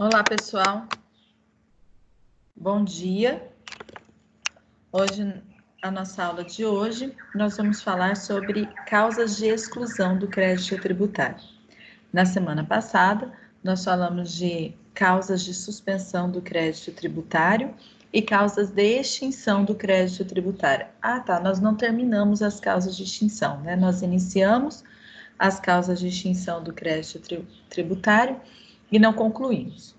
Olá, pessoal. Bom dia. Hoje, a nossa aula de hoje, nós vamos falar sobre causas de exclusão do crédito tributário. Na semana passada, nós falamos de causas de suspensão do crédito tributário e causas de extinção do crédito tributário. Nós não terminamos as causas de extinção, né? Nós iniciamos as causas de extinção do crédito tributário e não concluímos.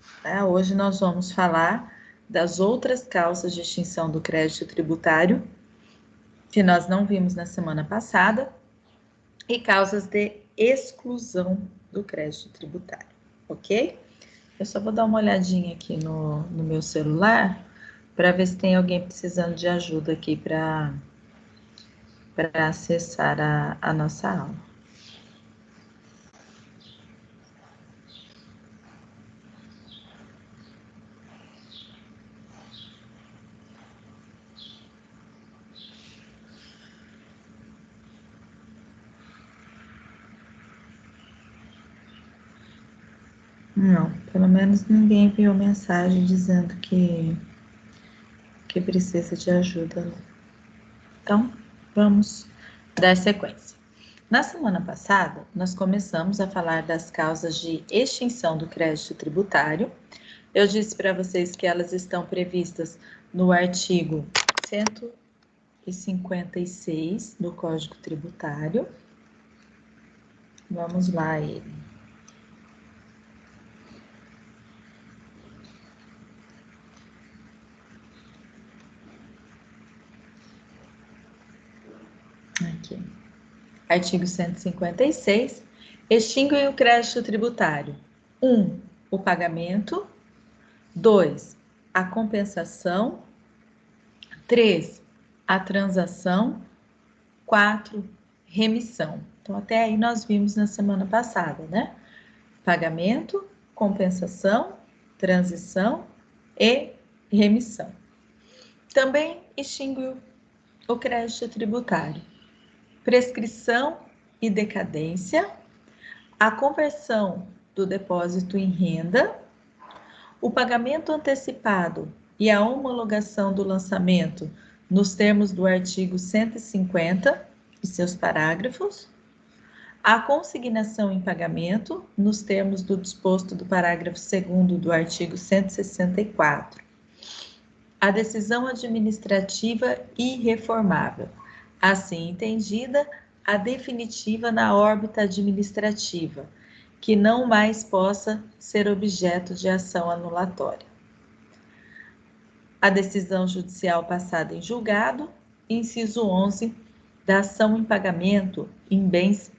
Hoje nós vamos falar das outras causas de extinção do crédito tributário, que nós não vimos na semana passada, e causas de exclusão do crédito tributário, ok? Eu só vou dar uma olhadinha aqui no meu celular, para ver se tem alguém precisando de ajuda aqui para acessar a nossa aula. Não, pelo menos ninguém enviou mensagem dizendo que precisa de ajuda. Então, vamos dar sequência. Na semana passada, nós começamos a falar das causas de extinção do crédito tributário. Eu disse para vocês que elas estão previstas no artigo 156 do Código Tributário. Vamos lá, ele. Aqui. Artigo 156, extingue o crédito tributário. 1. O pagamento. 2. A compensação. 3. A transação. 4. Remissão. Então, até aí nós vimos na semana passada, né? Pagamento, compensação, transição e remissão. Também extingue o crédito tributário. Prescrição e decadência, a conversão do depósito em renda, o pagamento antecipado e a homologação do lançamento nos termos do artigo 150 e seus parágrafos, a consignação em pagamento nos termos do disposto do parágrafo 2º do artigo 164, a decisão administrativa irreformável, assim entendida, a definitiva na órbita administrativa, que não mais possa ser objeto de ação anulatória. A decisão judicial passada em julgado, inciso 11, da ação em pagamento em bens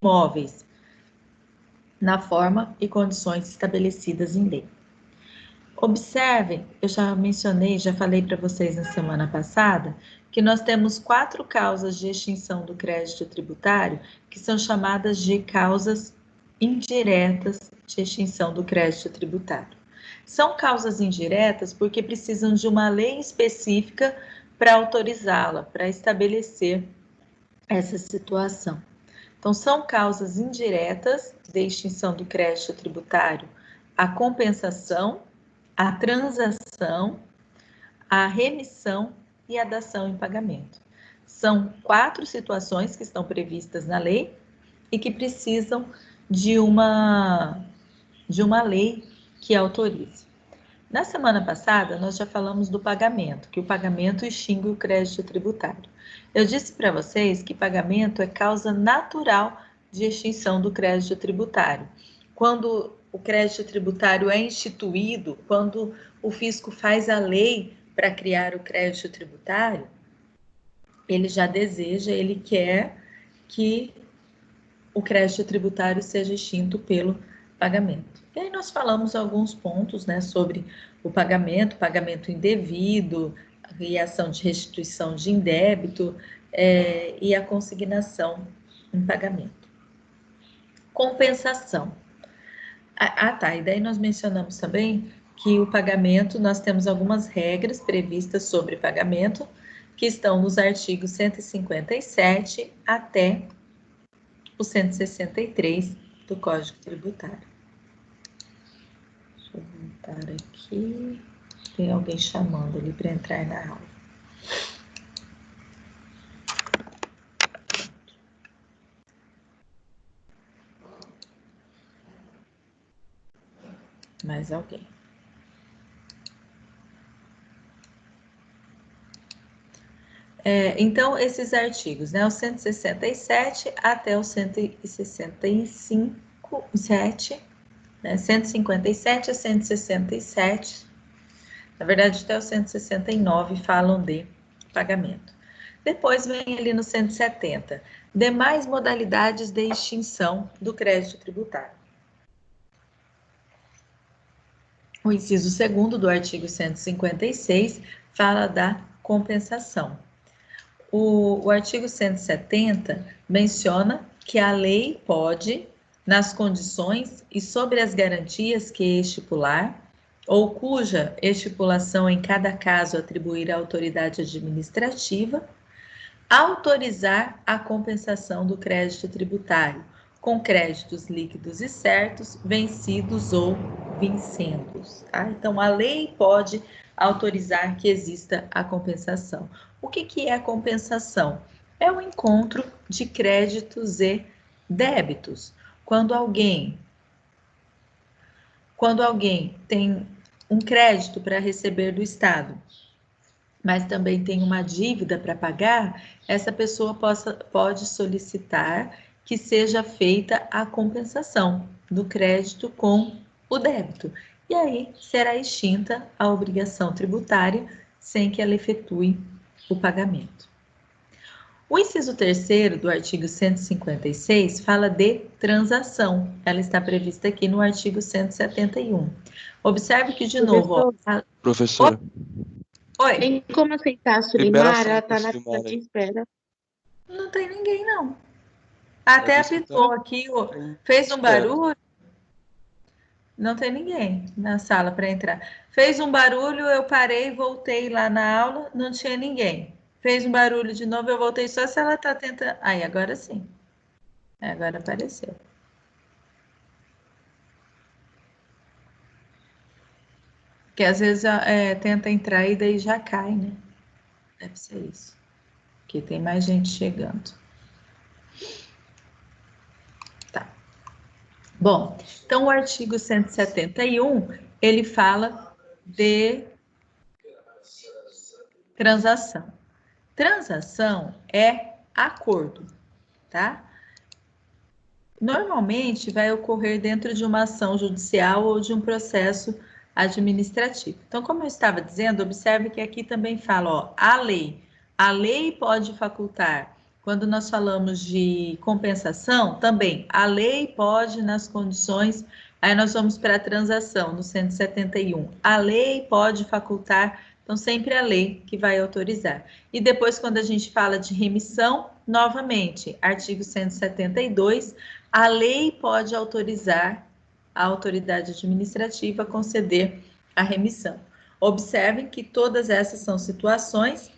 imóveis, na forma e condições estabelecidas em lei. Observem, eu já mencionei, já falei para vocês na semana passada, que nós temos 4 causas de extinção do crédito tributário, que são chamadas de causas indiretas de extinção do crédito tributário. São causas indiretas porque precisam de uma lei específica para autorizá-la, para estabelecer essa situação. Então, são causas indiretas de extinção do crédito tributário: a compensação, a transação, a remissão e a dação em pagamento. São 4 situações que estão previstas na lei e que precisam de uma lei que autorize. Na semana passada, nós já falamos do pagamento, que o pagamento extingue o crédito tributário. Eu disse para vocês que pagamento é causa natural de extinção do crédito tributário. Quando o crédito tributário é instituído, quando o fisco faz a lei para criar o crédito tributário, ele já deseja, ele quer que o crédito tributário seja extinto pelo pagamento. E aí nós falamos alguns pontos, né, sobre o pagamento indevido, e ação de restituição de indébito e a consignação em pagamento. Compensação. E daí nós mencionamos também que o pagamento, nós temos algumas regras previstas sobre pagamento, que estão nos artigos 157 até o 163 do Código Tributário. Deixa eu voltar aqui. Tem alguém chamando ali para entrar na aula. Mais alguém. Então, esses artigos, né, o 167 até o 165, 7, né, 157 a 167, na verdade, até o 169 falam de pagamento. Depois vem ali no 170, demais modalidades de extinção do crédito tributário. O inciso 2º do artigo 156 fala da compensação. O artigo 170 menciona que a lei pode, nas condições e sobre as garantias que estipular, ou cuja estipulação em cada caso atribuir à autoridade administrativa, autorizar a compensação do crédito tributário, com créditos líquidos e certos, vencidos ou vincendos. Tá? Então, a lei pode autorizar que exista a compensação. O que é a compensação? É o encontro de créditos e débitos. Quando alguém tem um crédito para receber do Estado, mas também tem uma dívida para pagar, essa pessoa pode solicitar que seja feita a compensação do crédito com o débito. E aí será extinta a obrigação tributária sem que ela efetue o pagamento. O inciso 3º do artigo 156 fala de transação. Ela está prevista aqui no artigo 171. Observe que, de novo... Professora. Oi. Tem como aceitar a Sulimar? Ela tá na fila de espera. Não tem ninguém, não. Até apitou aqui, fez um barulho. Não tem ninguém na sala para entrar. Fez um barulho, eu parei, voltei lá na aula, não tinha ninguém. Fez um barulho de novo, eu voltei só se ela tá tentando. Aí, agora sim. Agora apareceu. Porque às vezes tenta entrar e daí já cai, né? Deve ser isso. Porque tem mais gente chegando. Tá. Bom, então o artigo 171, ele fala de transação. Transação é acordo, tá? Normalmente vai ocorrer dentro de uma ação judicial ou de um processo administrativo. Então, como eu estava dizendo, observe que aqui também fala, ó, a lei. A lei pode facultar, quando nós falamos de compensação, também, a lei pode, nas condições, aí nós vamos para a transação, no 171. A lei pode facultar, então sempre a lei que vai autorizar. E depois, quando a gente fala de remissão, novamente, artigo 172, a lei pode autorizar a autoridade administrativa a conceder a remissão. Observem que todas essas são situações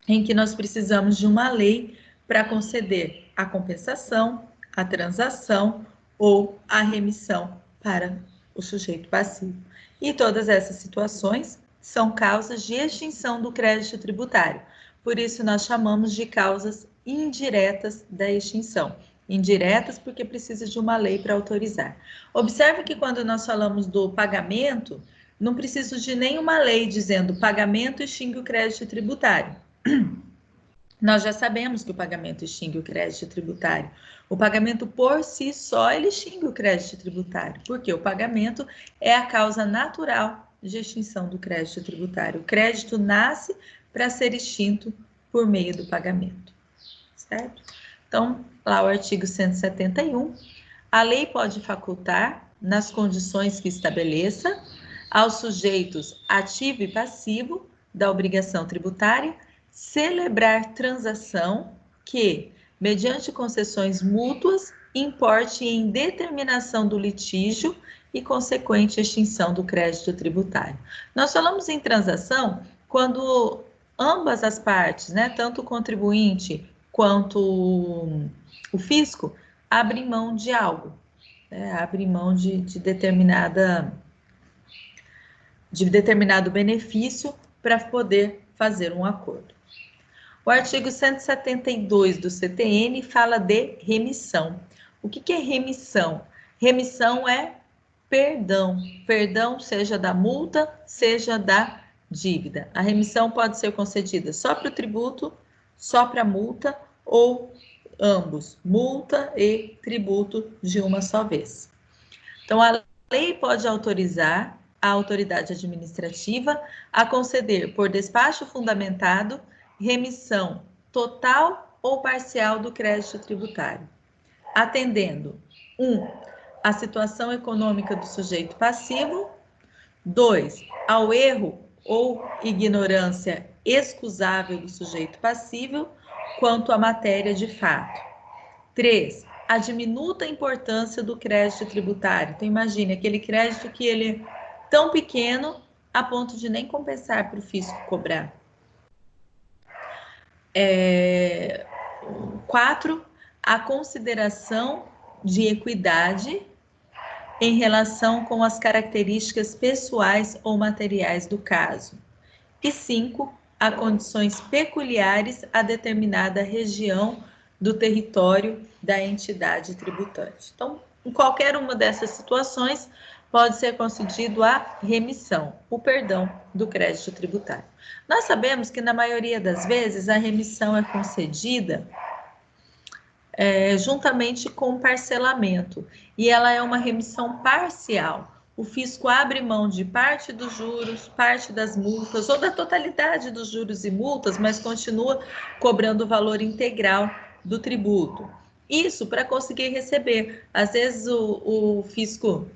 em que nós precisamos de uma lei para conceder a compensação, a transação ou a remissão para o sujeito passivo. E todas essas situações são causas de extinção do crédito tributário. Por isso, nós chamamos de causas indiretas da extinção. Indiretas porque precisa de uma lei para autorizar. Observe que quando nós falamos do pagamento, não preciso de nenhuma lei dizendo pagamento extingue o crédito tributário. Nós já sabemos que o pagamento extingue o crédito tributário. O pagamento por si só, ele extingue o crédito tributário, porque o pagamento é a causa natural de extinção do crédito tributário. O crédito nasce para ser extinto por meio do pagamento, certo? Então, lá o artigo 171, a lei pode facultar, nas condições que estabeleça, aos sujeitos ativo e passivo da obrigação tributária, celebrar transação que, mediante concessões mútuas, importe em determinação do litígio e consequente extinção do crédito tributário. Nós falamos em transação quando ambas as partes, né, tanto o contribuinte quanto o fisco, abrem mão de algo, né, abrem mão de determinada de determinado benefício para poder fazer um acordo. O artigo 172 do CTN fala de remissão. O que é remissão? Remissão é perdão. Perdão seja da multa, seja da dívida. A remissão pode ser concedida só para o tributo, só para a multa ou ambos, multa e tributo de uma só vez. Então, a lei pode autorizar a autoridade administrativa a conceder, por despacho fundamentado, remissão total ou parcial do crédito tributário, atendendo 1. A situação econômica do sujeito passivo, 2. Ao erro ou ignorância excusável do sujeito passível quanto à matéria de fato. 3. A diminuta importância do crédito tributário. Então, imagine aquele crédito que ele é tão pequeno a ponto de nem compensar para o fisco cobrar. 4. A consideração de equidade em relação com as características pessoais ou materiais do caso. E 5. A condições peculiares a determinada região do território da entidade tributante. Então, em qualquer uma dessas situações, pode ser concedido a remissão, o perdão do crédito tributário. Nós sabemos que, na maioria das vezes, a remissão é concedida juntamente com o parcelamento, e ela é uma remissão parcial. O fisco abre mão de parte dos juros, parte das multas, ou da totalidade dos juros e multas, mas continua cobrando o valor integral do tributo. Isso para conseguir receber. Às vezes o fisco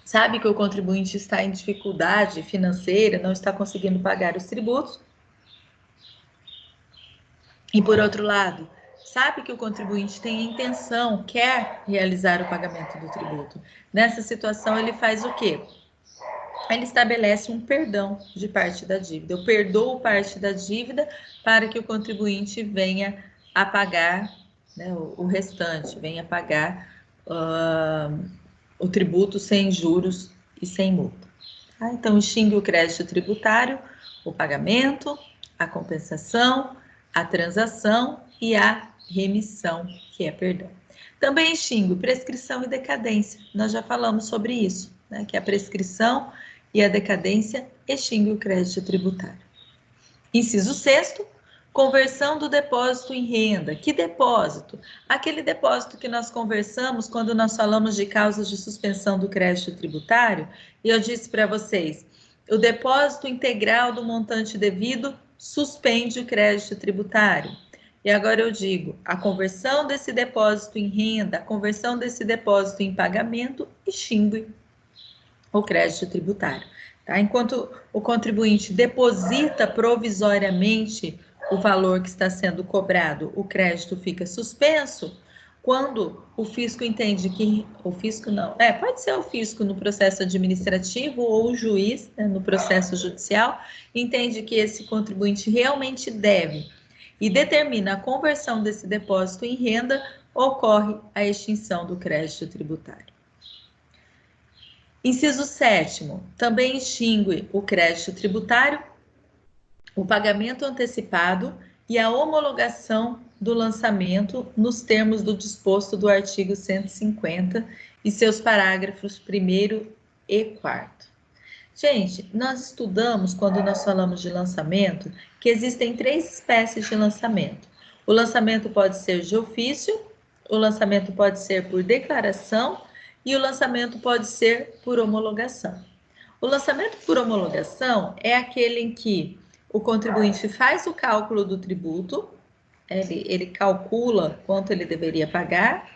sabe que o contribuinte está em dificuldade financeira, não está conseguindo pagar os tributos. E por outro lado, sabe que o contribuinte tem a intenção, quer realizar o pagamento do tributo. Nessa situação, ele faz o quê? Ele estabelece um perdão de parte da dívida. Eu perdoo parte da dívida para que o contribuinte venha a pagar, né, o restante, venha a pagar o tributo sem juros e sem multa. Tá? Então, extingue o crédito tributário, o pagamento, a compensação, a transação e a remissão, que é perdão. Também extingue prescrição e decadência. Nós já falamos sobre isso, né? Que a prescrição e a decadência extingue o crédito tributário. Inciso 6º, conversão do depósito em renda. Que depósito? Aquele depósito que nós conversamos quando nós falamos de causas de suspensão do crédito tributário, e eu disse para vocês, o depósito integral do montante devido suspende o crédito tributário. E agora eu digo, a conversão desse depósito em renda, a conversão desse depósito em pagamento, extingue o crédito tributário. Tá? Enquanto o contribuinte deposita provisoriamente o valor que está sendo cobrado, o crédito fica suspenso. Quando o fisco entende que... O fisco não... pode ser o fisco no processo administrativo ou o juiz, né, no processo judicial, entende que esse contribuinte realmente deve e determina a conversão desse depósito em renda, ocorre a extinção do crédito tributário. Inciso 7º, também extingue o crédito tributário, o pagamento antecipado e a homologação do lançamento nos termos do disposto do artigo 150 e seus parágrafos 1º e 4º. Gente, nós estudamos, quando nós falamos de lançamento, que existem 3 espécies de lançamento. O lançamento pode ser de ofício, o lançamento pode ser por declaração e o lançamento pode ser por homologação. O lançamento por homologação é aquele em que o contribuinte faz o cálculo do tributo, ele calcula quanto ele deveria pagar,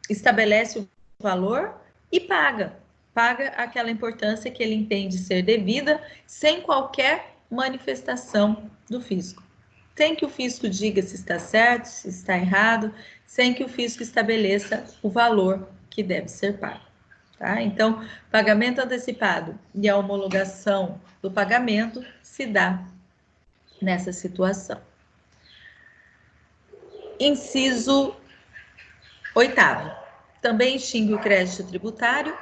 estabelece o valor e paga aquela importância que ele entende ser devida, sem qualquer manifestação do fisco. Sem que o fisco diga se está certo, se está errado, sem que o fisco estabeleça o valor que deve ser pago. Tá? Então, pagamento antecipado e a homologação do pagamento se dá nessa situação. Inciso 8º. Também extingue o crédito tributário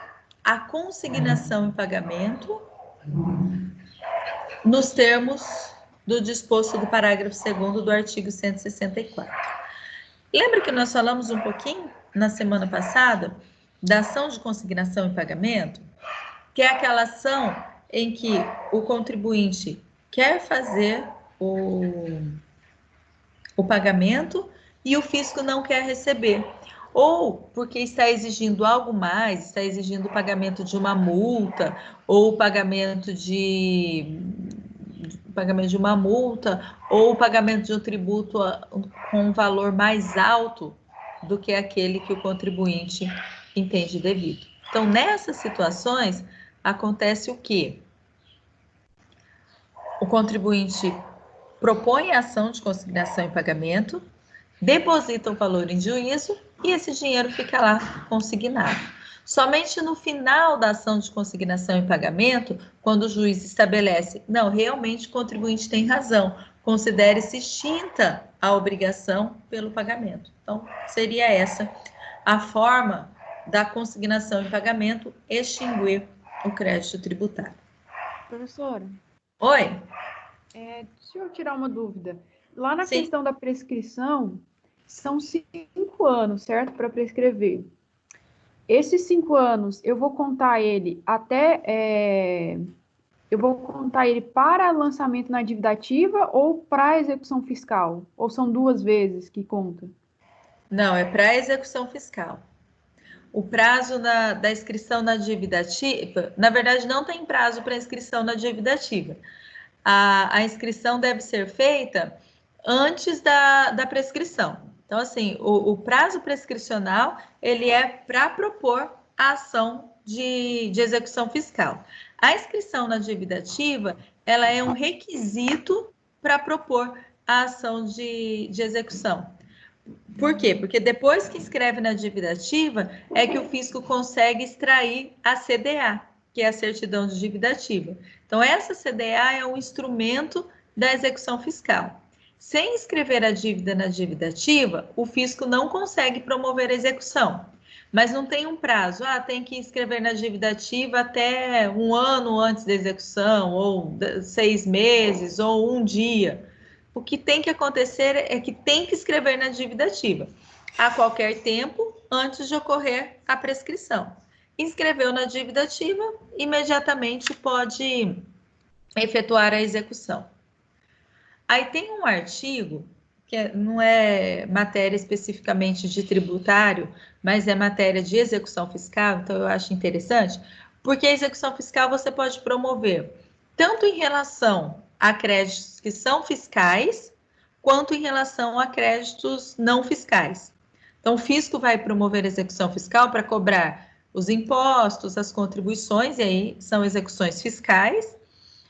a consignação em pagamento nos termos do disposto do parágrafo 2º do artigo 164. Lembra que nós falamos um pouquinho na semana passada da ação de consignação em pagamento, que é aquela ação em que o contribuinte quer fazer o pagamento e o fisco não quer receber, ou porque está exigindo algo mais, está exigindo o pagamento de uma multa, ou o pagamento de uma multa, ou o pagamento de um tributo com um valor mais alto do que aquele que o contribuinte entende devido. Então, nessas situações, acontece o quê? O contribuinte propõe a ação de consignação em pagamento, deposita o valor em juízo e esse dinheiro fica lá consignado. Somente no final da ação de consignação em pagamento, quando o juiz estabelece, não, realmente o contribuinte tem razão, considere-se extinta a obrigação pelo pagamento. Então, seria essa a forma da consignação em pagamento extinguir o crédito tributário. Professora. Oi? Deixa eu tirar uma dúvida. Lá na Sim. questão da prescrição, são 5 anos, certo? Para prescrever. Esses 5 anos, eu vou contar ele eu vou contar ele para lançamento na dívida ativa ou para execução fiscal? Ou são 2 vezes que conta? Não, é para execução fiscal. O prazo da inscrição na dívida ativa, na verdade, não tem prazo para inscrição na dívida ativa. A inscrição deve ser feita antes da prescrição. Então, assim, o prazo prescricional, ele é para propor a ação de execução fiscal. A inscrição na dívida ativa, ela é um requisito para propor a ação de execução. Por quê? Porque depois que inscreve na dívida ativa, é que o fisco consegue extrair a CDA, que é a certidão de dívida ativa. Então, essa CDA é um instrumento da execução fiscal. Sem inscrever a dívida na dívida ativa, o fisco não consegue promover a execução. Mas não tem um prazo, tem que inscrever na dívida ativa até 1 ano antes da execução, ou 6 meses, ou 1 dia. O que tem que acontecer é que tem que escrever na dívida ativa a qualquer tempo antes de ocorrer a prescrição. Inscreveu na dívida ativa, imediatamente pode efetuar a execução. Aí tem um artigo, que não é matéria especificamente de tributário, mas é matéria de execução fiscal, então eu acho interessante, porque a execução fiscal você pode promover tanto em relação a créditos que são fiscais, quanto em relação a créditos não fiscais. Então, o fisco vai promover execução fiscal para cobrar os impostos, as contribuições, e aí são execuções fiscais,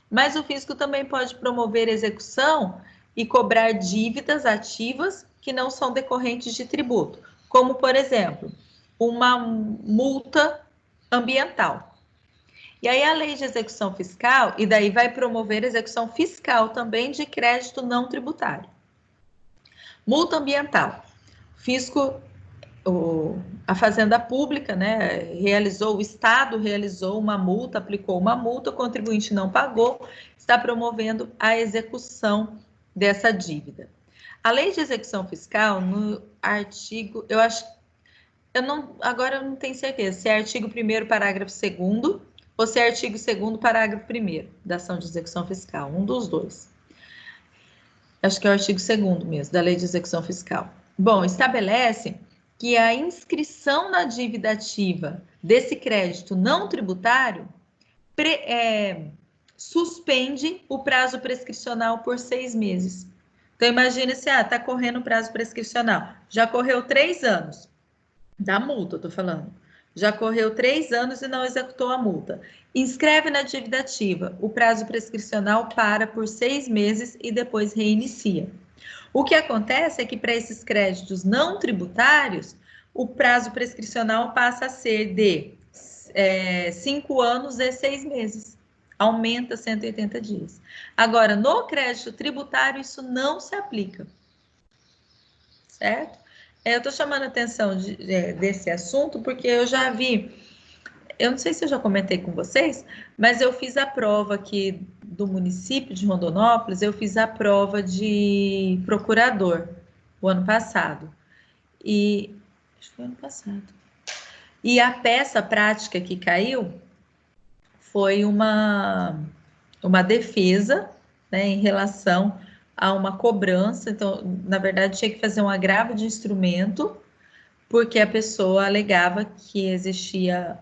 mas o fisco também pode promover execução e cobrar dívidas ativas que não são decorrentes de tributo, como, por exemplo, uma multa ambiental. E aí a lei de execução fiscal, e daí vai promover execução fiscal também de crédito não tributário. Multa ambiental. Fisco, a Fazenda Pública, né, o Estado realizou uma multa, aplicou uma multa, o contribuinte não pagou, está promovendo a execução dessa dívida. A lei de execução fiscal, no artigo, agora eu não tenho certeza se é artigo 1º, parágrafo 2º, ou se é artigo 2º, parágrafo 1º da ação de execução fiscal, um dos dois. Acho que é o artigo 2º mesmo, da Lei de Execução Fiscal. Bom, estabelece que a inscrição na dívida ativa desse crédito não tributário suspende o prazo prescricional por 6 meses. Então, imagina se está correndo o prazo prescricional. Já correu 3 anos da multa, eu estou falando. Já correu 3 anos e não executou a multa. Inscreve na dívida ativa. O prazo prescricional para por 6 meses e depois reinicia. O que acontece é que para esses créditos não tributários, o prazo prescricional passa a ser de 5 anos e 6 meses. Aumenta 180 dias. Agora, no crédito tributário, isso não se aplica. Certo? Eu estou chamando a atenção desse assunto porque eu já vi eu não sei se eu já comentei com vocês, mas eu fiz a prova aqui do município de Rondonópolis, eu fiz a prova de procurador o ano passado. E acho que foi ano passado. E a peça prática que caiu foi uma defesa, né, em relação a uma cobrança. Então, na verdade, tinha que fazer um agravo de instrumento, porque a pessoa alegava que existia.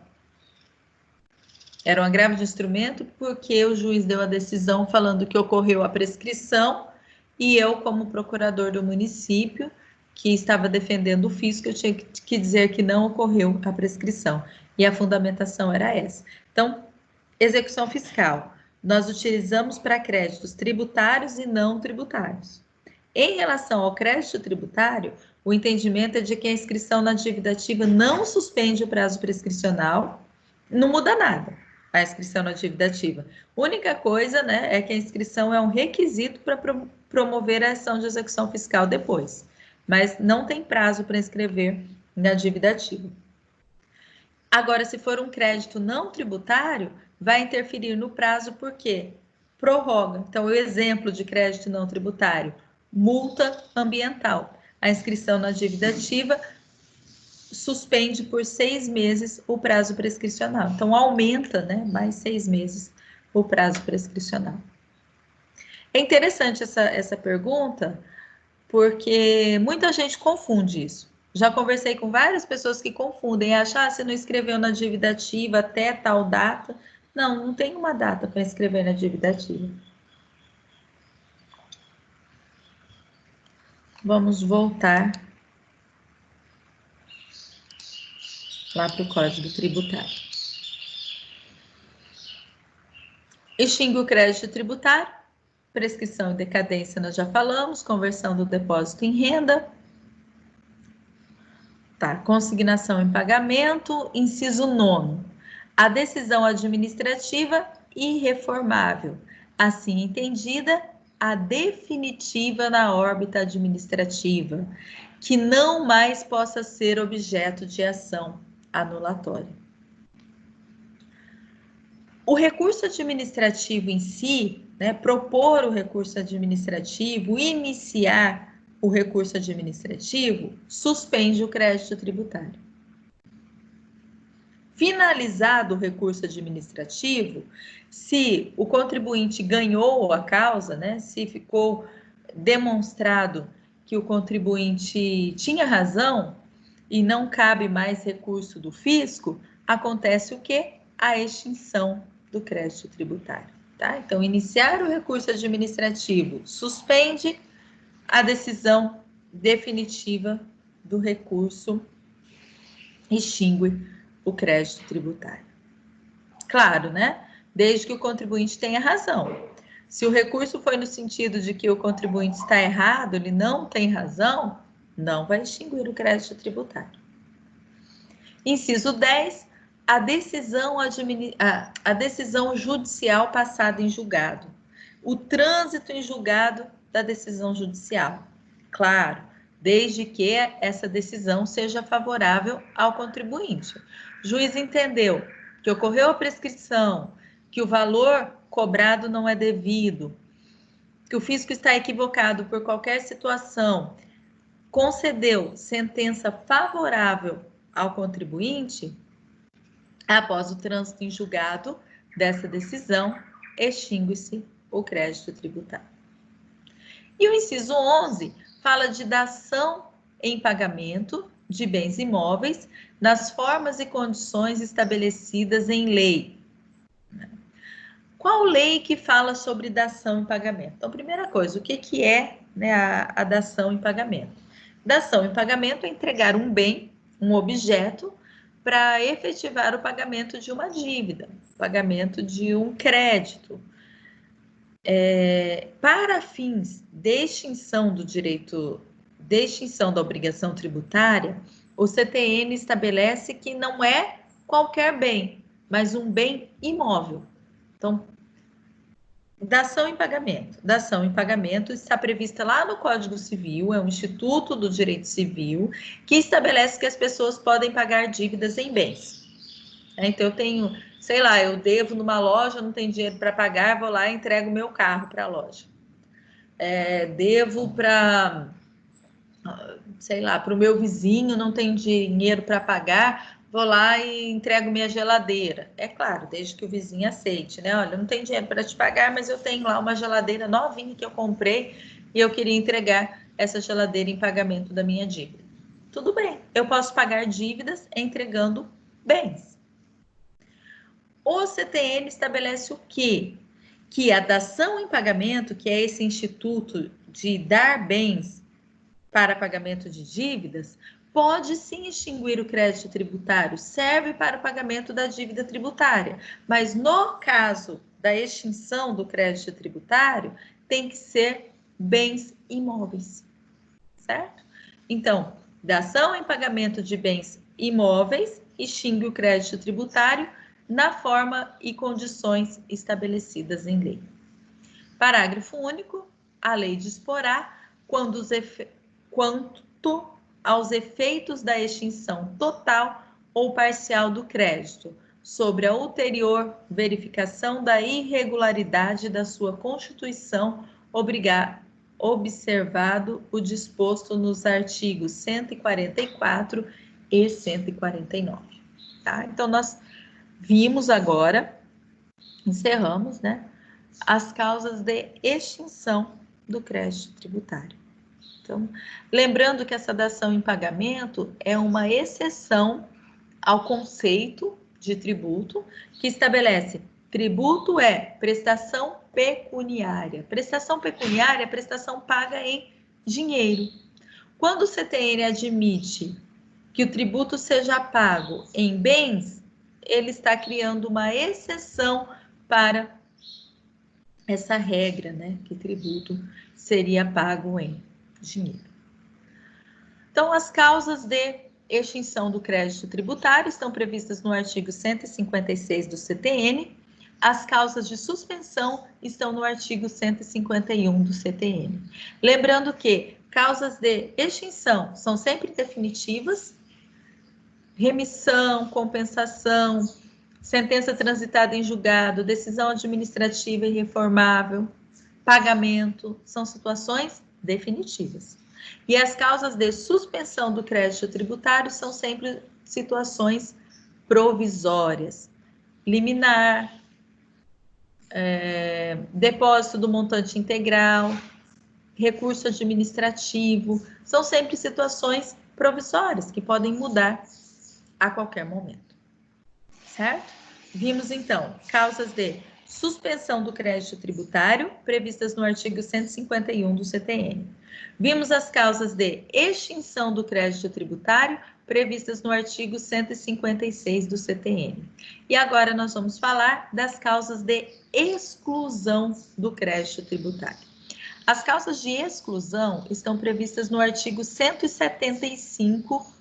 Era um agravo de instrumento porque o juiz deu a decisão falando que ocorreu a prescrição e eu, como procurador do município, que estava defendendo o fisco, eu tinha que dizer que não ocorreu a prescrição. E a fundamentação era essa. Então, execução fiscal. Nós utilizamos para créditos tributários e não tributários. Em relação ao crédito tributário, o entendimento é de que a inscrição na dívida ativa não suspende o prazo prescricional, não muda nada a inscrição na dívida ativa. Única coisa, né, é que a inscrição é um requisito para promover a ação de execução fiscal depois, mas não tem prazo para inscrever na dívida ativa. Agora, se for um crédito não tributário, vai interferir no prazo porque prorroga. Então, o exemplo de crédito não tributário, multa ambiental. A inscrição na dívida ativa suspende por 6 meses o prazo prescricional. Então, aumenta, né, mais 6 meses o prazo prescricional. É interessante essa pergunta, porque muita gente confunde isso. Já conversei com várias pessoas que confundem, acham, você não escreveu na dívida ativa até tal data. Não, não tem uma data para escrever na dívida ativa. Vamos voltar lá para o Código Tributário. Extingue o crédito tributário, prescrição e decadência nós já falamos, conversão do depósito em renda. Tá, consignação em pagamento, inciso 9º. A decisão administrativa irreformável, assim entendida, a definitiva na órbita administrativa, que não mais possa ser objeto de ação anulatória. O recurso administrativo em si, né, propor o recurso administrativo, iniciar o recurso administrativo, suspende o crédito tributário. Finalizado o recurso administrativo, se o contribuinte ganhou a causa, né, se ficou demonstrado que o contribuinte tinha razão e não cabe mais recurso do fisco, acontece o quê? A extinção do crédito tributário. Tá? Então, iniciar o recurso administrativo suspende a decisão definitiva do recurso, extingue o crédito tributário. Claro, né? Desde que o contribuinte tenha razão. Se o recurso foi no sentido de que o contribuinte está errado, ele não tem razão, não vai extinguir o crédito tributário. Inciso 10, a decisão judicial passada em julgado. O trânsito em julgado da decisão judicial. Claro, desde que essa decisão seja favorável ao contribuinte. O juiz entendeu que ocorreu a prescrição, que o valor cobrado não é devido, que o fisco está equivocado por qualquer situação, concedeu sentença favorável ao contribuinte, após o trânsito em julgado dessa decisão, extingue-se o crédito tributário. E o inciso 11 fala de dação em pagamento de bens imóveis nas formas e condições estabelecidas em lei. Qual lei que fala sobre dação em pagamento? Então, primeira coisa, o que é, né, a dação em pagamento? Dação em pagamento é entregar um bem, um objeto, para efetivar o pagamento de uma dívida, pagamento de um crédito. Para fins de extinção do direito, de extinção da obrigação tributária, o CTN estabelece que não é qualquer bem, mas um bem imóvel. Então, dação em pagamento. Dação em pagamento está prevista lá no Código Civil, é um instituto do direito civil, que estabelece que as pessoas podem pagar dívidas em bens. Então, eu tenho, sei lá, eu devo numa loja, não tenho dinheiro para pagar, vou lá e entrego meu carro para a loja. Devo para, sei lá, para o meu vizinho, não tenho dinheiro para pagar, vou lá e entrego minha geladeira. É claro, desde que o vizinho aceite, né? Olha, eu não tenho dinheiro para te pagar, mas eu tenho lá uma geladeira novinha que eu comprei e eu queria entregar essa geladeira em pagamento da minha dívida. Tudo bem, eu posso pagar dívidas entregando bens. O CTN estabelece o quê? Que a dação em pagamento, que é esse instituto de dar bens para pagamento de dívidas, pode sim extinguir o crédito tributário, serve para o pagamento da dívida tributária, mas no caso da extinção do crédito tributário, tem que ser bens imóveis, certo? Então, dação em pagamento de bens imóveis extingue o crédito tributário na forma e condições estabelecidas em lei. Parágrafo único. A lei disporá quanto aos efeitos da extinção total ou parcial do crédito, sobre a ulterior verificação da irregularidade da sua constituição, observado o disposto nos artigos 144 e 149. Tá? Então, nós vimos agora, encerramos, né, as causas de extinção do crédito tributário. Então, lembrando que essa dação em pagamento é uma exceção ao conceito de tributo, que estabelece tributo é prestação pecuniária. Prestação pecuniária é prestação paga em dinheiro. Quando o CTN admite que o tributo seja pago em bens, ele está criando uma exceção para essa regra, né, que tributo seria pago em dinheiro. Então, as causas de extinção do crédito tributário estão previstas no artigo 156 do CTN. As causas de suspensão estão no artigo 151 do CTN. Lembrando que causas de extinção são sempre definitivas, remissão, compensação, sentença transitada em julgado, decisão administrativa irreformável, pagamento, são situações definitivas. E as causas de suspensão do crédito tributário são sempre situações provisórias. Liminar, depósito do montante integral, recurso administrativo, são sempre situações provisórias que podem mudar a qualquer momento. Certo? Vimos, então, causas de suspensão do crédito tributário, previstas no artigo 151 do CTN. Vimos as causas de extinção do crédito tributário, previstas no artigo 156 do CTN. E agora nós vamos falar das causas de exclusão do crédito tributário. As causas de exclusão estão previstas no artigo 175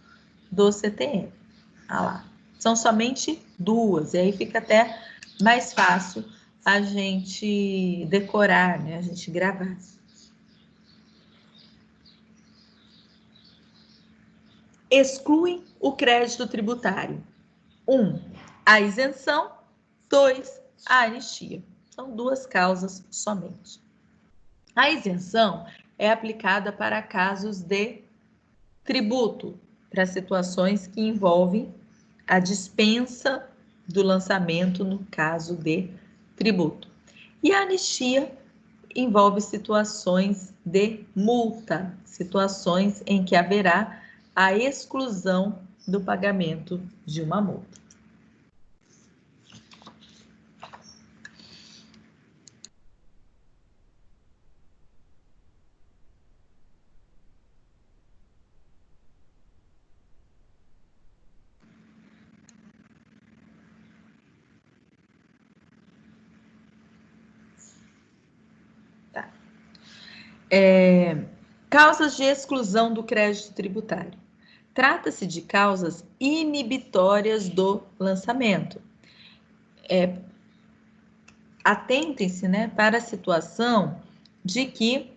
do CTN. Ah lá. São somente duas, e aí fica até mais fácil a gente decorar, né? A gente gravar. Excluem o crédito tributário. 1. A isenção. 2. A anistia. São duas causas somente. A isenção é aplicada para casos de tributo, para situações que envolvem a dispensa do lançamento no caso de tributo. E a anistia envolve situações de multa, situações em que haverá a exclusão do pagamento de uma multa. Causas de exclusão do crédito tributário. Trata-se de causas inibitórias do lançamento. Atentem-se, né, para a situação de que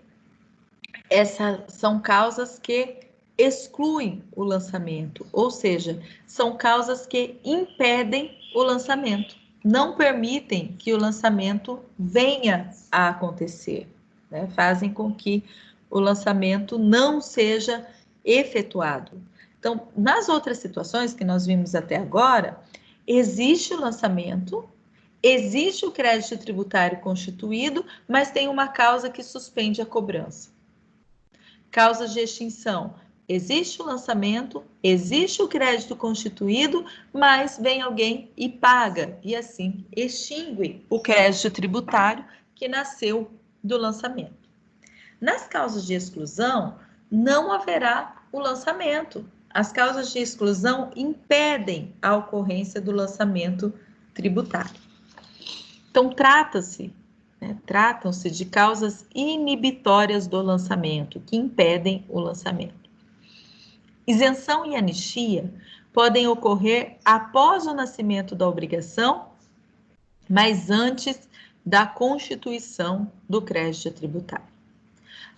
essas são causas que excluem o lançamento, ou seja, são causas que impedem o lançamento, não permitem que o lançamento venha a acontecer, né? Fazem com que o lançamento não seja efetuado. Então, nas outras situações que nós vimos até agora, existe o lançamento, existe o crédito tributário constituído, mas tem uma causa que suspende a cobrança. Causas de extinção. Existe o lançamento, existe o crédito constituído, mas vem alguém e paga, e assim extingue o crédito tributário que nasceu do lançamento. Nas causas de exclusão, não haverá o lançamento. As causas de exclusão impedem a ocorrência do lançamento tributário. Então, tratam-se de causas inibitórias do lançamento, que impedem o lançamento. Isenção e anistia podem ocorrer após o nascimento da obrigação, mas antes da constituição do crédito tributário.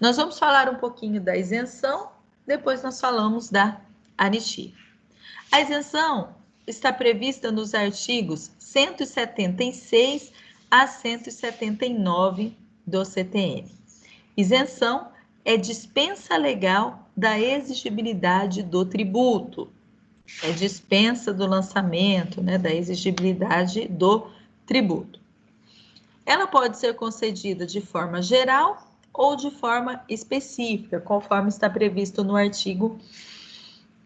Nós vamos falar um pouquinho da isenção, depois nós falamos da anistia. A isenção está prevista nos artigos 176 a 179 do CTN. Isenção é dispensa legal da exigibilidade do tributo. É dispensa do lançamento, né, da exigibilidade do tributo. Ela pode ser concedida de forma geral ou de forma específica, conforme está previsto no artigo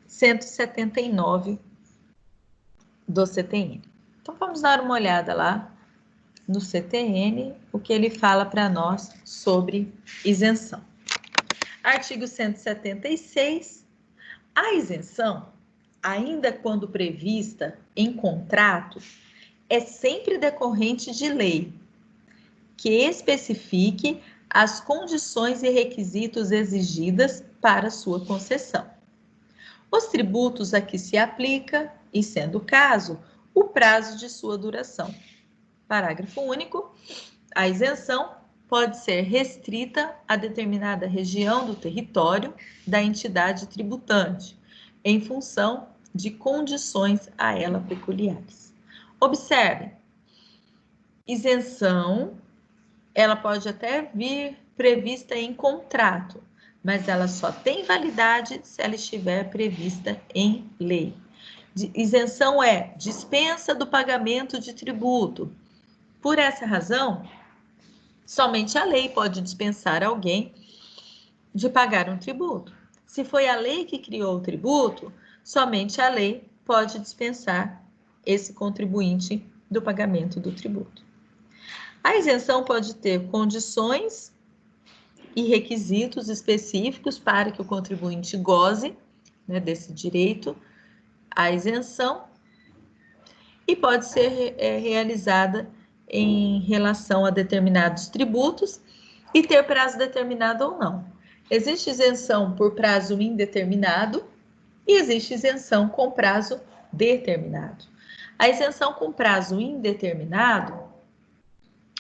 179 do CTN. Então, vamos dar uma olhada lá no CTN, o que ele fala para nós sobre isenção. Artigo 176. A isenção, ainda quando prevista em contrato, é sempre decorrente de lei, que especifique as condições e requisitos exigidas para sua concessão. Os tributos a que se aplica, e sendo o caso, o prazo de sua duração. Parágrafo único. A isenção pode ser restrita a determinada região do território da entidade tributante, em função de condições a ela peculiares. Observe, isenção, ela pode até vir prevista em contrato, mas ela só tem validade se ela estiver prevista em lei. Isenção é dispensa do pagamento de tributo. Por essa razão, somente a lei pode dispensar alguém de pagar um tributo. Se foi a lei que criou o tributo, somente a lei pode dispensar esse contribuinte do pagamento do tributo. A isenção pode ter condições e requisitos específicos para que o contribuinte goze, né, desse direito à isenção, e pode ser realizada em relação a determinados tributos e ter prazo determinado ou não. Existe isenção por prazo indeterminado e existe isenção com prazo determinado. A isenção com prazo indeterminado,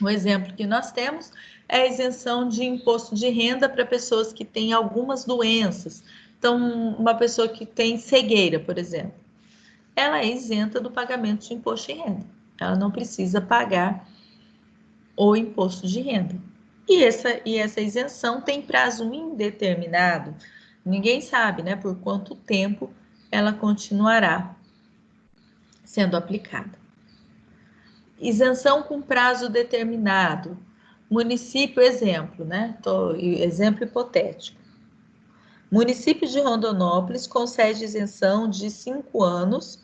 o exemplo que nós temos é a isenção de imposto de renda para pessoas que têm algumas doenças. Então, uma pessoa que tem cegueira, por exemplo, ela é isenta do pagamento de imposto de renda. Ela não precisa pagar o imposto de renda. E essa isenção tem prazo indeterminado. Ninguém sabe, né, por quanto tempo ela continuará sendo aplicada. Isenção com prazo determinado. Município, exemplo, né? Exemplo hipotético. Município de Rondonópolis concede isenção de 5 anos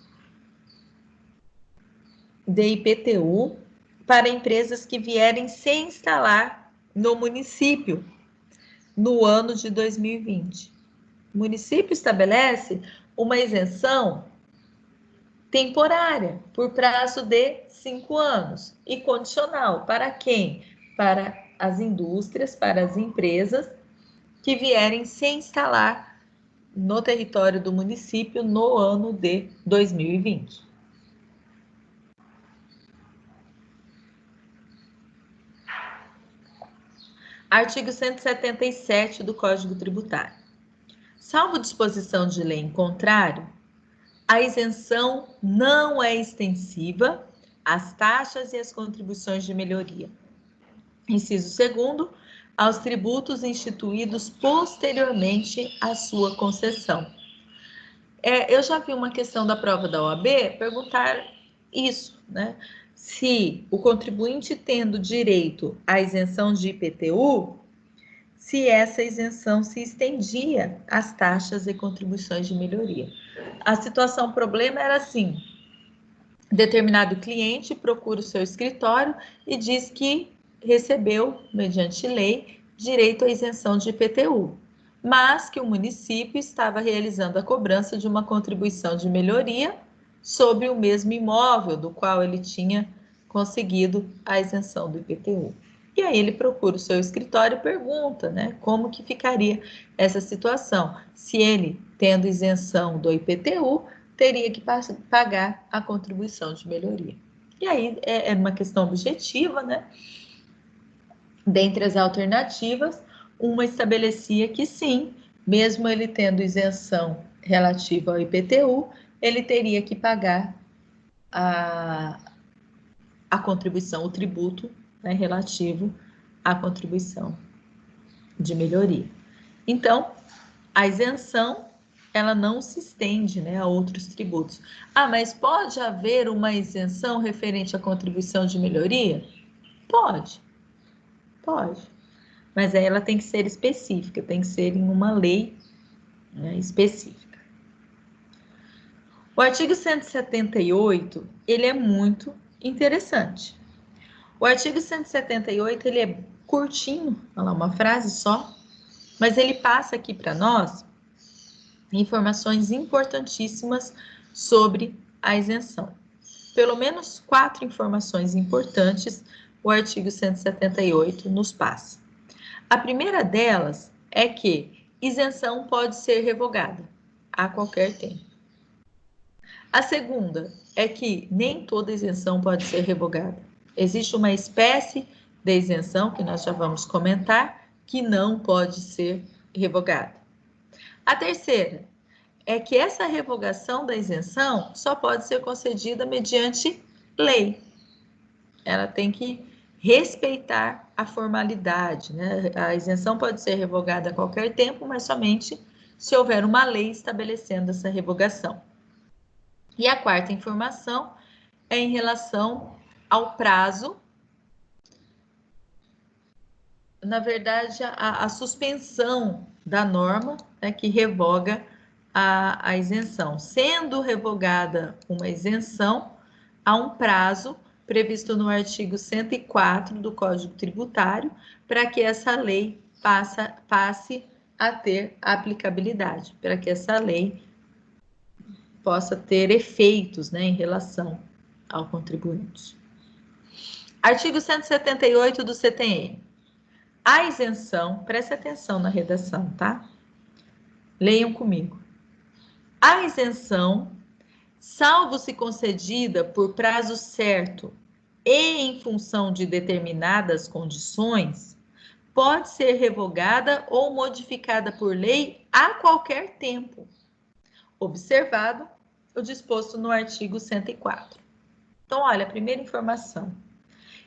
de IPTU para empresas que vierem se instalar no município no ano de 2020. O município estabelece uma isenção temporária, por prazo de 5 anos, e condicional. Para quem? Para as indústrias, para as empresas que vierem se instalar no território do município no ano de 2020. Artigo 177 do Código Tributário. Salvo disposição de lei em contrário, A isenção não é extensiva às taxas e às contribuições de melhoria. Inciso 2º, aos tributos instituídos posteriormente à sua concessão. Eu já vi uma questão da prova da OAB perguntar isso, né? Se o contribuinte tendo direito à isenção de IPTU, se essa isenção se estendia às taxas e contribuições de melhoria. A situação problema era assim: determinado cliente procura o seu escritório e diz que recebeu, mediante lei, direito à isenção de IPTU, mas que o município estava realizando a cobrança de uma contribuição de melhoria sobre o mesmo imóvel do qual ele tinha conseguido a isenção do IPTU. E aí ele procura o seu escritório e pergunta, né, como que ficaria essa situação. Se ele, tendo isenção do IPTU, teria que pagar a contribuição de melhoria. E aí é uma questão objetiva, né? Dentre as alternativas, uma estabelecia que sim, mesmo ele tendo isenção relativa ao IPTU, ele teria que pagar a contribuição, o tributo, né, relativo à contribuição de melhoria. Então, a isenção, ela não se estende, né, a outros tributos. Mas pode haver uma isenção referente à contribuição de melhoria? Pode. Mas aí ela tem que ser específica, tem que ser em uma lei, né, específica. O artigo 178, ele é muito interessante. O artigo 178, ele é curtinho, olha lá, uma frase só, mas ele passa aqui para nós informações importantíssimas sobre a isenção. Pelo menos 4 informações importantes o artigo 178 nos passa. A primeira delas é que isenção pode ser revogada a qualquer tempo. A segunda é que nem toda isenção pode ser revogada. Existe uma espécie de isenção, que nós já vamos comentar, que não pode ser revogada. A terceira é que essa revogação da isenção só pode ser concedida mediante lei. Ela tem que respeitar a formalidade, né? A isenção pode ser revogada a qualquer tempo, mas somente se houver uma lei estabelecendo essa revogação. E a quarta informação é em relação ao prazo, na verdade, a suspensão da norma, né, que revoga a isenção. Sendo revogada uma isenção, há um prazo previsto no artigo 104 do Código Tributário para que essa lei passe a ter aplicabilidade, para que essa lei possa ter efeitos, né, em relação ao contribuinte. Artigo 178 do CTN. A isenção, preste atenção na redação, tá? Leiam comigo. A isenção, salvo se concedida por prazo certo e em função de determinadas condições, pode ser revogada ou modificada por lei a qualquer tempo, observado o disposto no artigo 104. Então, olha, a primeira informação.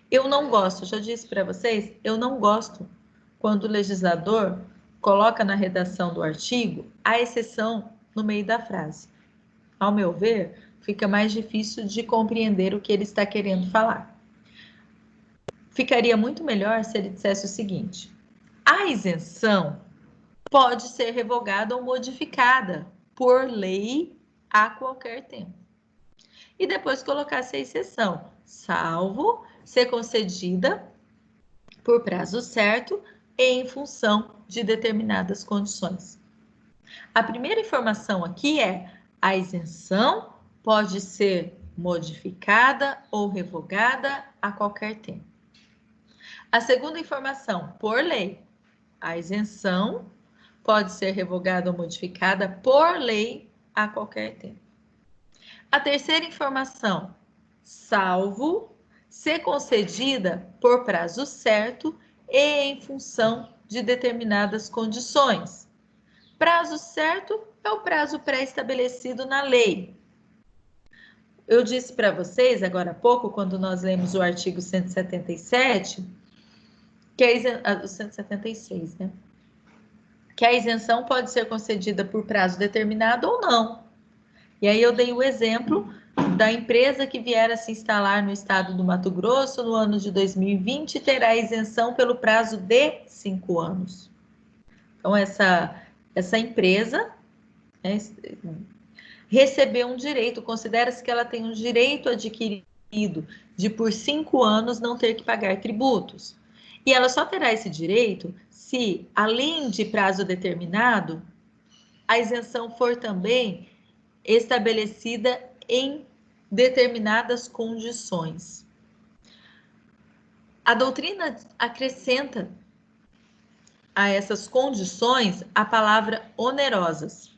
Eu não gosto, já disse para vocês, eu não gosto quando o legislador coloca na redação do artigo a exceção no meio da frase. Ao meu ver, fica mais difícil de compreender o que ele está querendo falar. Ficaria muito melhor se ele dissesse o seguinte: a isenção pode ser revogada ou modificada por lei a qualquer tempo. E depois colocasse a exceção, salvo ser concedida por prazo certo e em função de determinadas condições. A primeira informação aqui é: a isenção pode ser modificada ou revogada a qualquer tempo. A segunda informação, por lei. A isenção pode ser revogada ou modificada por lei a qualquer tempo. A terceira informação, salvo ser concedida por prazo certo e em função de determinadas condições. Prazo certo é o prazo pré-estabelecido na lei. eu disse para vocês, agora há pouco, quando nós lemos o artigo 177, que o 176, né? Que a isenção pode ser concedida por prazo determinado ou não. E aí eu dei o exemplo da empresa que vier a se instalar no estado do Mato Grosso no ano de 2020 terá isenção pelo prazo de 5 anos. Então, essa empresa, né, recebeu um direito, considera-se que ela tem um direito adquirido de por 5 anos não ter que pagar tributos. E ela só terá esse direito se, além de prazo determinado, a isenção for também estabelecida em determinadas condições. A doutrina acrescenta a essas condições a palavra onerosas,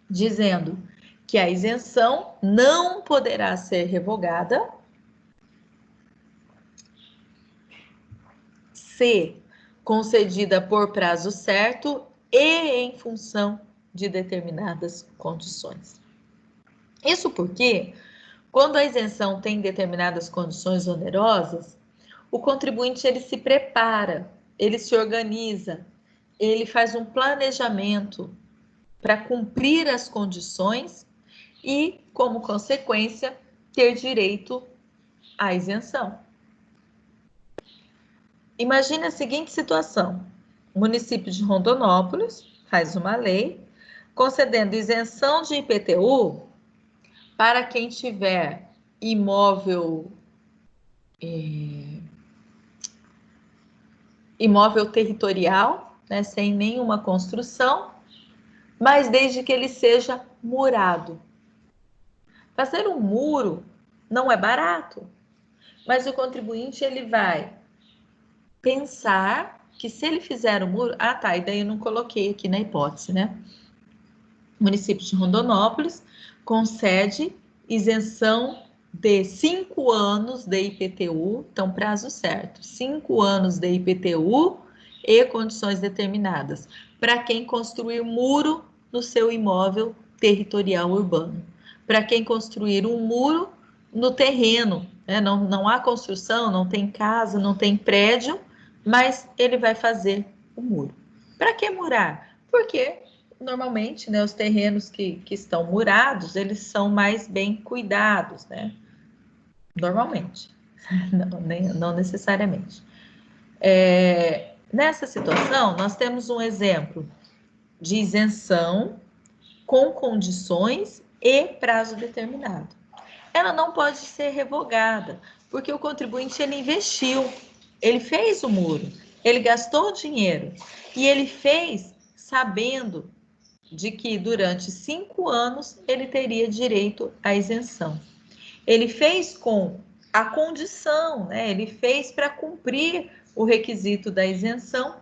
dizendo que a isenção não poderá ser revogada se concedida por prazo certo e em função de determinadas condições. Isso porque, quando a isenção tem determinadas condições onerosas, o contribuinte ele se prepara, ele se organiza, ele faz um planejamento para cumprir as condições e, como consequência, ter direito à isenção. Imagine a seguinte situação: o município de Rondonópolis faz uma lei concedendo isenção de IPTU para quem tiver imóvel territorial, né, sem nenhuma construção, mas desde que ele seja murado. Fazer um muro não é barato, mas o contribuinte ele vai pensar que se ele fizer o muro... Ah, tá, e daí eu não coloquei aqui na hipótese, né? O município de Rondonópolis concede isenção de 5 anos de IPTU, então prazo certo, 5 anos de IPTU e condições determinadas, para quem construir muro no seu imóvel territorial urbano, para quem construir um muro no terreno, né? Não há construção, não tem casa, não tem prédio, mas ele vai fazer o muro. Para que murar? Porque normalmente, né, os terrenos que estão murados, eles são mais bem cuidados, né? Normalmente, não necessariamente. Nessa situação, nós temos um exemplo de isenção com condições e prazo determinado. Ela não pode ser revogada, porque o contribuinte ele investiu, ele fez o muro, ele gastou dinheiro e ele fez sabendo de que durante 5 anos ele teria direito à isenção. Ele fez com a condição, né? Ele fez para cumprir o requisito da isenção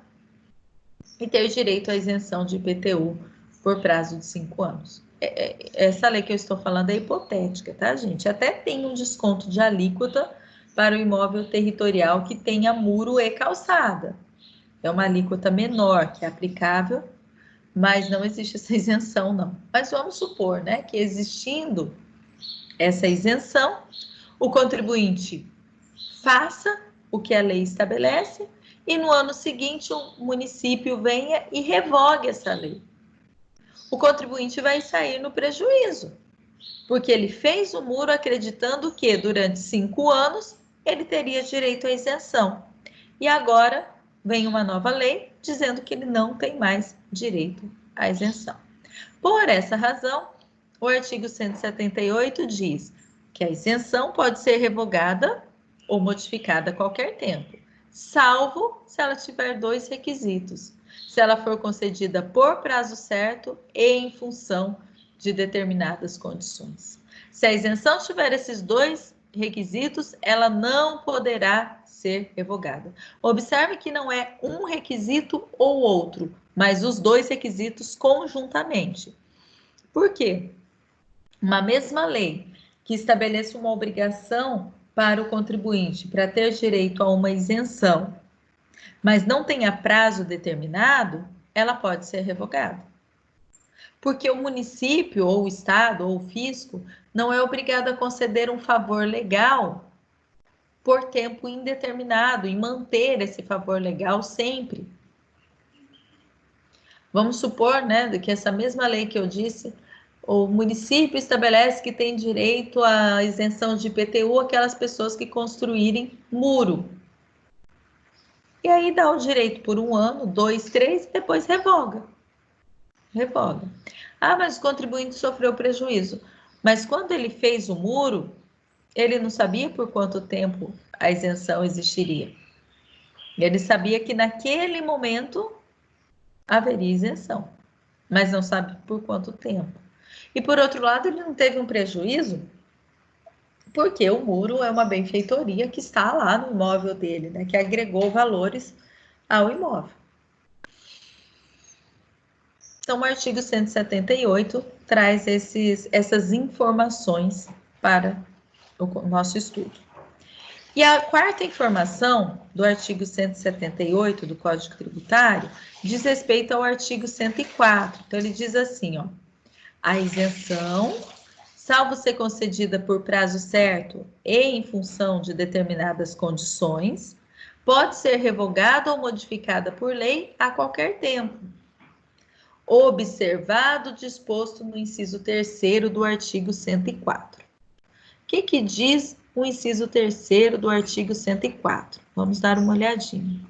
e ter direito à isenção de IPTU por prazo de 5 anos. Essa lei que eu estou falando é hipotética, tá, gente? Até tem um desconto de alíquota para o imóvel territorial que tenha muro e calçada. É uma alíquota menor que é aplicável, mas não existe essa isenção, não. Mas vamos supor, né, que existindo essa isenção, o contribuinte faça o que a lei estabelece e no ano seguinte o município venha e revogue essa lei. O contribuinte vai sair no prejuízo, porque ele fez o muro acreditando que durante 5 anos ele teria direito à isenção. E agora vem uma nova lei dizendo que ele não tem mais direito à isenção. Por essa razão, o artigo 178 diz que a isenção pode ser revogada ou modificada a qualquer tempo, salvo se ela tiver 2 requisitos: se ela for concedida por prazo certo e em função de determinadas condições. Se a isenção tiver esses 2 requisitos, ela não poderá ser revogada. Observe que não é um requisito ou outro, mas os 2 requisitos conjuntamente. Por quê? Uma mesma lei que estabelece uma obrigação para o contribuinte para ter direito a uma isenção, mas não tenha prazo determinado, ela pode ser revogada. Porque o município, ou o estado, ou o fisco, não é obrigado a conceder um favor legal por tempo indeterminado e manter esse favor legal sempre. Vamos supor, né, que essa mesma lei que eu disse, o município estabelece que tem direito à isenção de IPTU aquelas pessoas que construírem muro. E aí dá o direito por 1 ano, 2, 3, e depois revoga. Revoga. Ah, mas o contribuinte sofreu prejuízo. Mas quando ele fez o muro, ele não sabia por quanto tempo a isenção existiria. Ele sabia que naquele momento haveria isenção, mas não sabe por quanto tempo. E por outro lado, ele não teve um prejuízo, porque o muro é uma benfeitoria que está lá no imóvel dele, né, que agregou valores ao imóvel. Então, o artigo 178 traz essas informações para o nosso estudo. E a quarta informação do artigo 178 do Código Tributário diz respeito ao artigo 104. Então, ele diz assim, ó, a isenção, salvo ser concedida por prazo certo e em função de determinadas condições, pode ser revogada ou modificada por lei a qualquer tempo, observado o disposto no inciso 3º do artigo 104. O que diz o inciso 3º do artigo 104? Vamos dar uma olhadinha.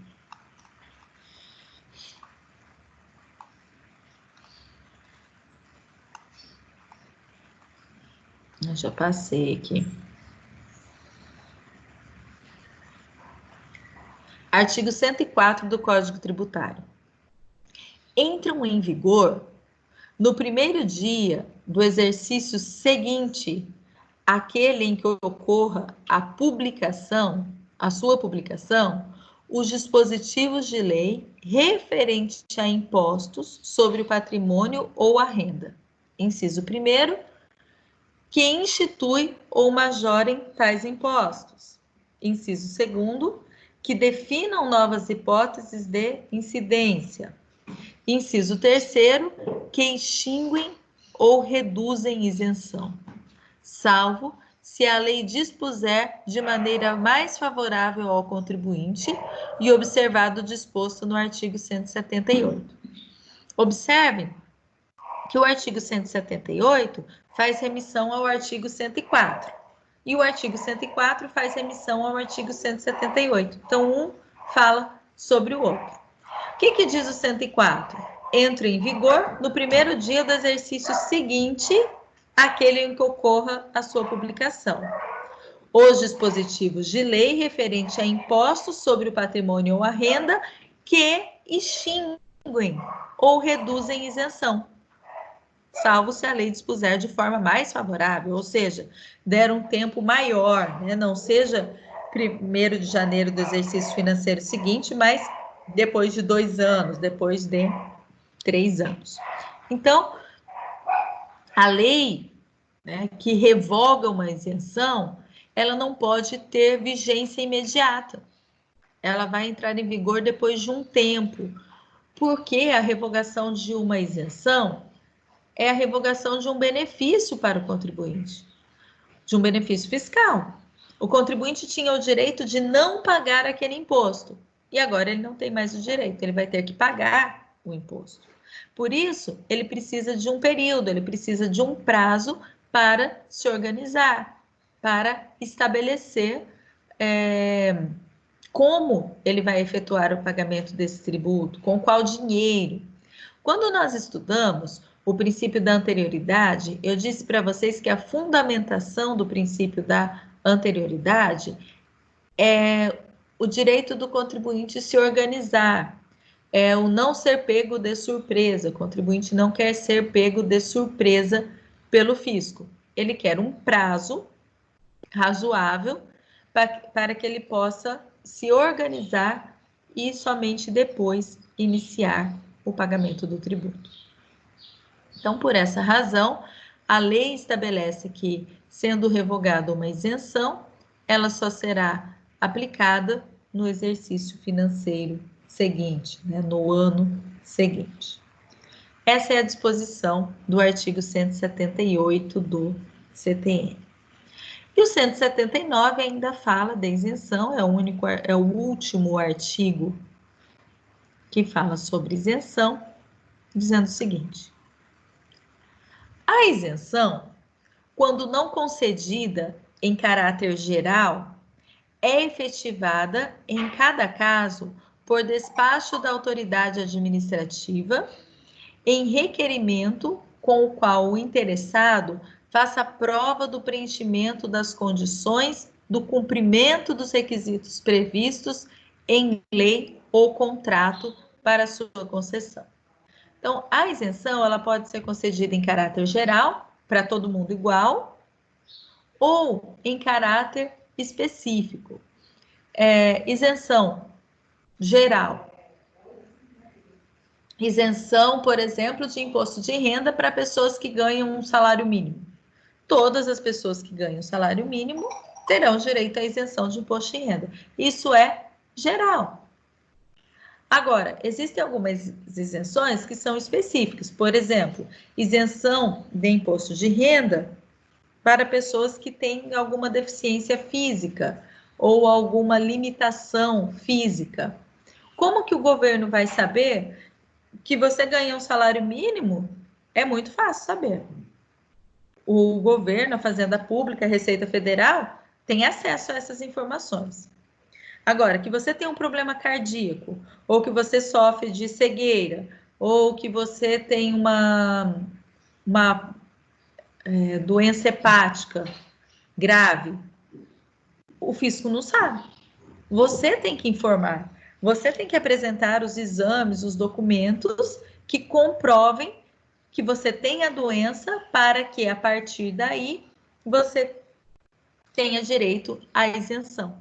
Eu já passei aqui. Artigo 104 do Código Tributário. Entram em vigor no primeiro dia do exercício seguinte àquele em que ocorra a sua publicação, os dispositivos de lei referentes a impostos sobre o patrimônio ou a renda. Inciso 1º, que institui ou majorem tais impostos. Inciso 2º, que definam novas hipóteses de incidência. Inciso 3º, que extinguem ou reduzem isenção, salvo se a lei dispuser de maneira mais favorável ao contribuinte e observado o disposto no artigo 178. Observem que o artigo 178 faz remissão ao artigo 104 e o artigo 104 faz remissão ao artigo 178. Então, um fala sobre o outro. O que diz o 104? Entra em vigor no primeiro dia do exercício seguinte àquele em que ocorra a sua publicação. Os dispositivos de lei referente a impostos sobre o patrimônio ou a renda que extinguem ou reduzem isenção, salvo se a lei dispuser de forma mais favorável, ou seja, der um tempo maior, né? Não seja 1º de janeiro do exercício financeiro seguinte, mas depois de 2 anos, depois de 3 anos. Então, a lei, né, que revoga uma isenção, ela não pode ter vigência imediata. Ela vai entrar em vigor depois de um tempo, porque a revogação de uma isenção é a revogação de um benefício para o contribuinte, de um benefício fiscal. O contribuinte tinha o direito de não pagar aquele imposto, e agora ele não tem mais o direito, ele vai ter que pagar o imposto. Por isso, ele precisa de um período, ele precisa de um prazo para se organizar, para estabelecer como ele vai efetuar o pagamento desse tributo, com qual dinheiro. Quando nós estudamos o princípio da anterioridade, eu disse para vocês que a fundamentação do princípio da anterioridade é o direito do contribuinte se organizar, é o não ser pego de surpresa. O contribuinte não quer ser pego de surpresa pelo fisco. Ele quer um prazo razoável para que ele possa se organizar e somente depois iniciar o pagamento do tributo. Então, por essa razão, a lei estabelece que, sendo revogada uma isenção, ela só será aplicada no exercício financeiro seguinte, né, no ano seguinte. Essa é a disposição do artigo 178 do CTN. E o 179 ainda fala da isenção, é o último artigo que fala sobre isenção, dizendo o seguinte: a isenção, quando não concedida em caráter geral, é efetivada em cada caso por despacho da autoridade administrativa em requerimento com o qual o interessado faça prova do preenchimento das condições do cumprimento dos requisitos previstos em lei ou contrato para sua concessão. Então, a isenção ela pode ser concedida em caráter geral, para todo mundo igual, ou em caráter específico. Isenção geral. Isenção, por exemplo, de imposto de renda para pessoas que ganham um salário mínimo. Todas as pessoas que ganham salário mínimo terão direito à isenção de imposto de renda. Isso é geral. Agora, existem algumas isenções que são específicas. Por exemplo, isenção de imposto de renda para pessoas que têm alguma deficiência física ou alguma limitação física. Como que o governo vai saber que você ganha um salário mínimo? É muito fácil saber. O governo, a Fazenda Pública, a Receita Federal, tem acesso a essas informações. Agora, que você tem um problema cardíaco, ou que você sofre de cegueira, ou que você tem uma doença hepática grave, o fisco não sabe. Você tem que informar. Você tem que apresentar os exames, os documentos que comprovem que você tem a doença para que, a partir daí, você tenha direito à isenção.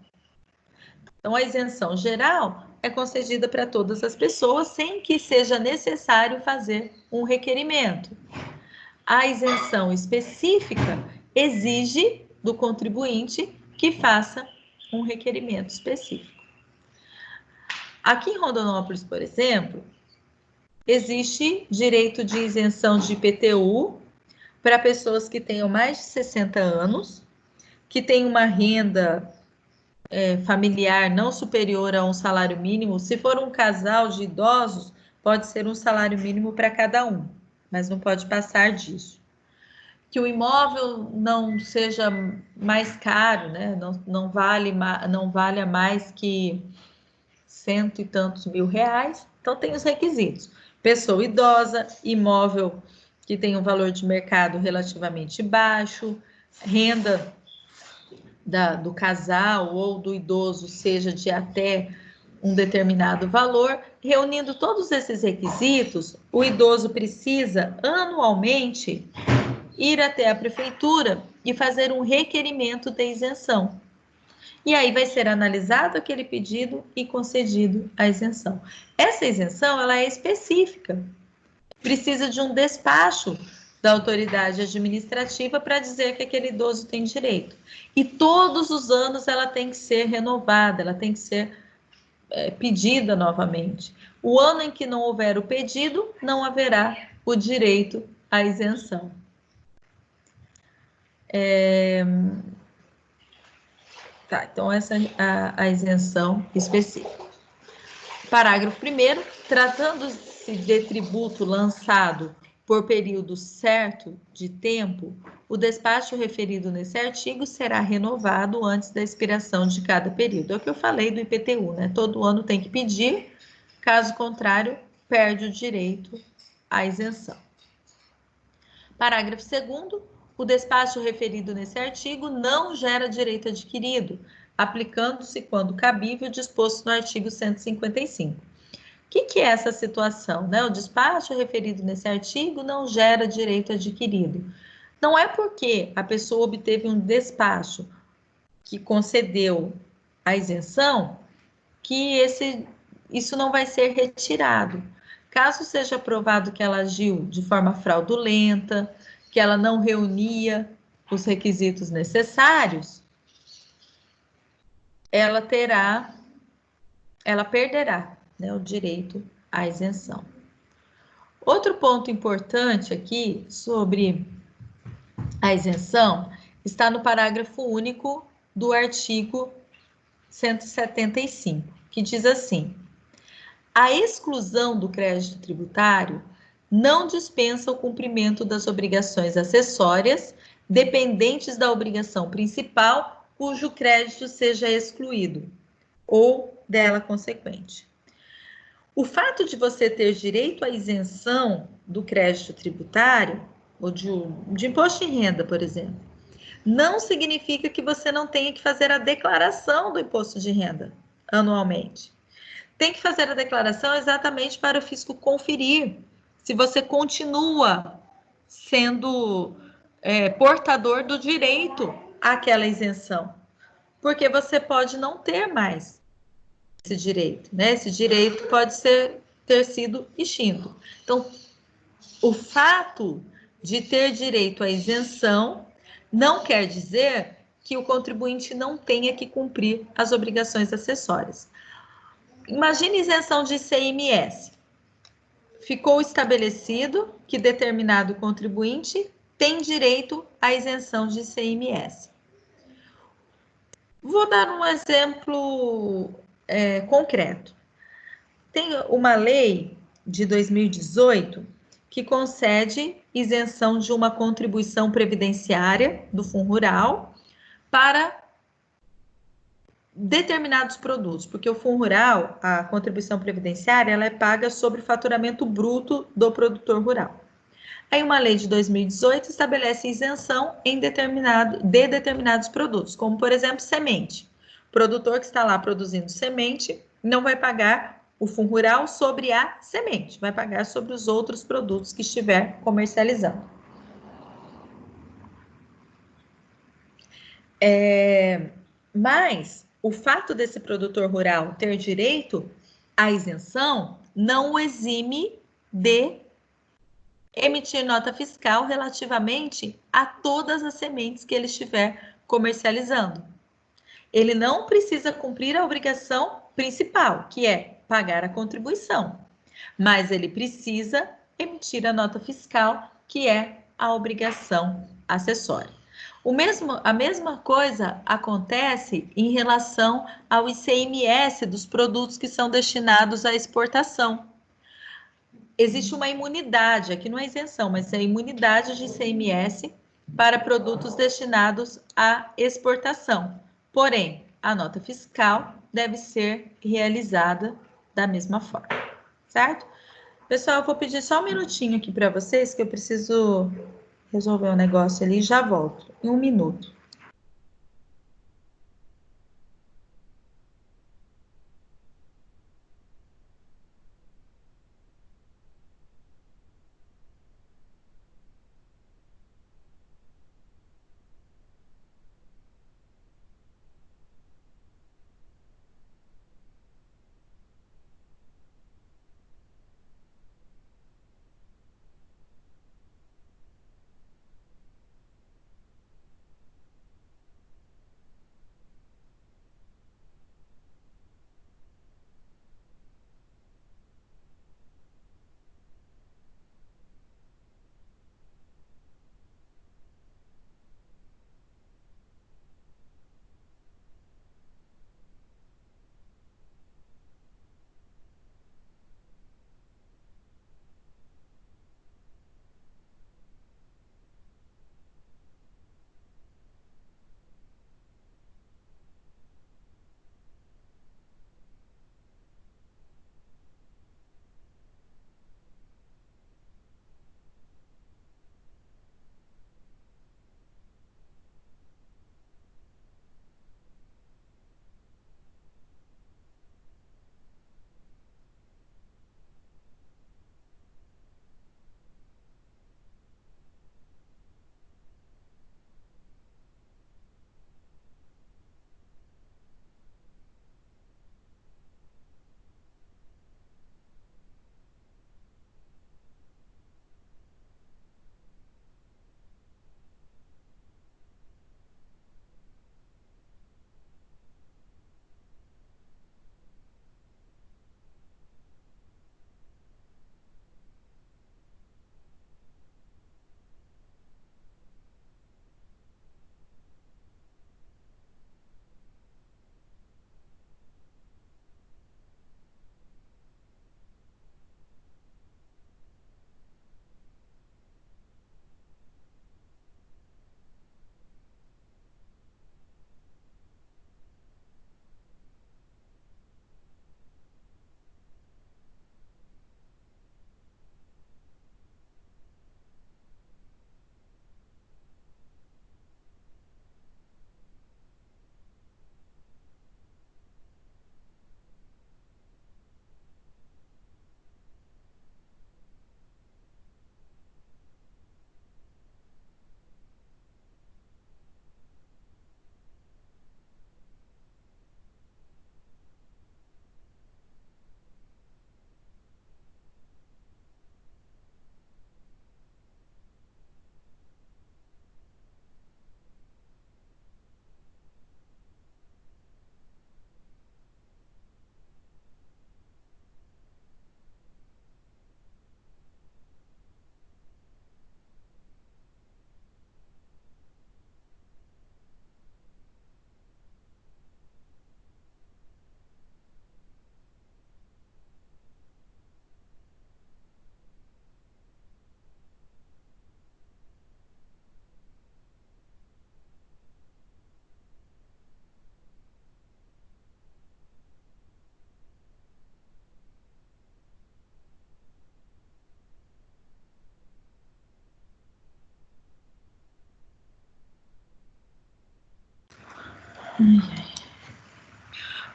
Então, a isenção geral é concedida para todas as pessoas sem que seja necessário fazer um requerimento. A isenção específica exige do contribuinte que faça um requerimento específico. Aqui em Rondonópolis, por exemplo, existe direito de isenção de IPTU para pessoas que tenham mais de 60 anos, que têm uma renda familiar não superior a um salário mínimo. Se for um casal de idosos, pode ser um salário mínimo para cada um, mas não pode passar disso. Que o imóvel não seja mais caro, né? Não valha mais que cento e tantos mil reais. Então, tem os requisitos. Pessoa idosa, imóvel que tem um valor de mercado relativamente baixo, renda do casal ou do idoso seja de até um determinado valor. Reunindo todos esses requisitos, o idoso precisa anualmente ir até a prefeitura e fazer um requerimento de isenção. E aí vai ser analisado aquele pedido e concedido a isenção. Essa isenção, ela é específica. Precisa de um despacho da autoridade administrativa para dizer que aquele idoso tem direito. E todos os anos ela tem que ser renovada, ela tem que ser pedida novamente. O ano em que não houver o pedido, não haverá o direito à isenção. Tá, então essa é a isenção específica. Parágrafo 1º, tratando-se de tributo lançado por período certo de tempo, o despacho referido nesse artigo será renovado antes da expiração de cada período. É o que eu falei do IPTU, né? Todo ano tem que pedir, caso contrário, perde o direito à isenção. Parágrafo 2º, o despacho referido nesse artigo não gera direito adquirido, aplicando-se, quando cabível, disposto no artigo 155. O que é essa situação, né? O despacho referido nesse artigo não gera direito adquirido. Não é porque a pessoa obteve um despacho que concedeu a isenção que isso não vai ser retirado. Caso seja provado que ela agiu de forma fraudulenta, que ela não reunia os requisitos necessários, ela perderá, né, o direito à isenção. Outro ponto importante aqui sobre a isenção está no parágrafo único do artigo 175, que diz assim: a exclusão do crédito tributário não dispensa o cumprimento das obrigações acessórias dependentes da obrigação principal, cujo crédito seja excluído, ou dela consequente. O fato de você ter direito à isenção do crédito tributário, ou de imposto de renda, por exemplo, não significa que você não tenha que fazer a declaração do imposto de renda anualmente. Tem que fazer a declaração exatamente para o fisco conferir se você continua sendo portador do direito àquela isenção, porque você pode não ter mais esse direito, né? Esse direito pode ter sido extinto. Então, o fato de ter direito à isenção não quer dizer que o contribuinte não tenha que cumprir as obrigações acessórias. Imagine isenção de ICMS. Ficou estabelecido que determinado contribuinte tem direito à isenção de ICMS. Vou dar um exemplo concreto. Tem uma lei de 2018 que concede isenção de uma contribuição previdenciária do Fundo Rural para determinados produtos, porque o Fundo Rural, a contribuição previdenciária, ela é paga sobre o faturamento bruto do produtor rural. Aí uma lei de 2018 estabelece isenção de determinados produtos, como por exemplo semente. O produtor que está lá produzindo semente não vai pagar o Fundo Rural sobre a semente, vai pagar sobre os outros produtos que estiver comercializando. Mas o fato desse produtor rural ter direito à isenção não o exime de emitir nota fiscal relativamente a todas as sementes que ele estiver comercializando. Ele não precisa cumprir a obrigação principal, que é pagar a contribuição, mas ele precisa emitir a nota fiscal, que é a obrigação acessória. A mesma coisa acontece em relação ao ICMS dos produtos que são destinados à exportação. Existe uma imunidade, aqui não é isenção, mas é imunidade de ICMS para produtos destinados à exportação. Porém, a nota fiscal deve ser realizada da mesma forma, certo? Pessoal, eu vou pedir só um minutinho aqui para vocês, que eu preciso resolver um negócio ali e já volto, em 1 minuto.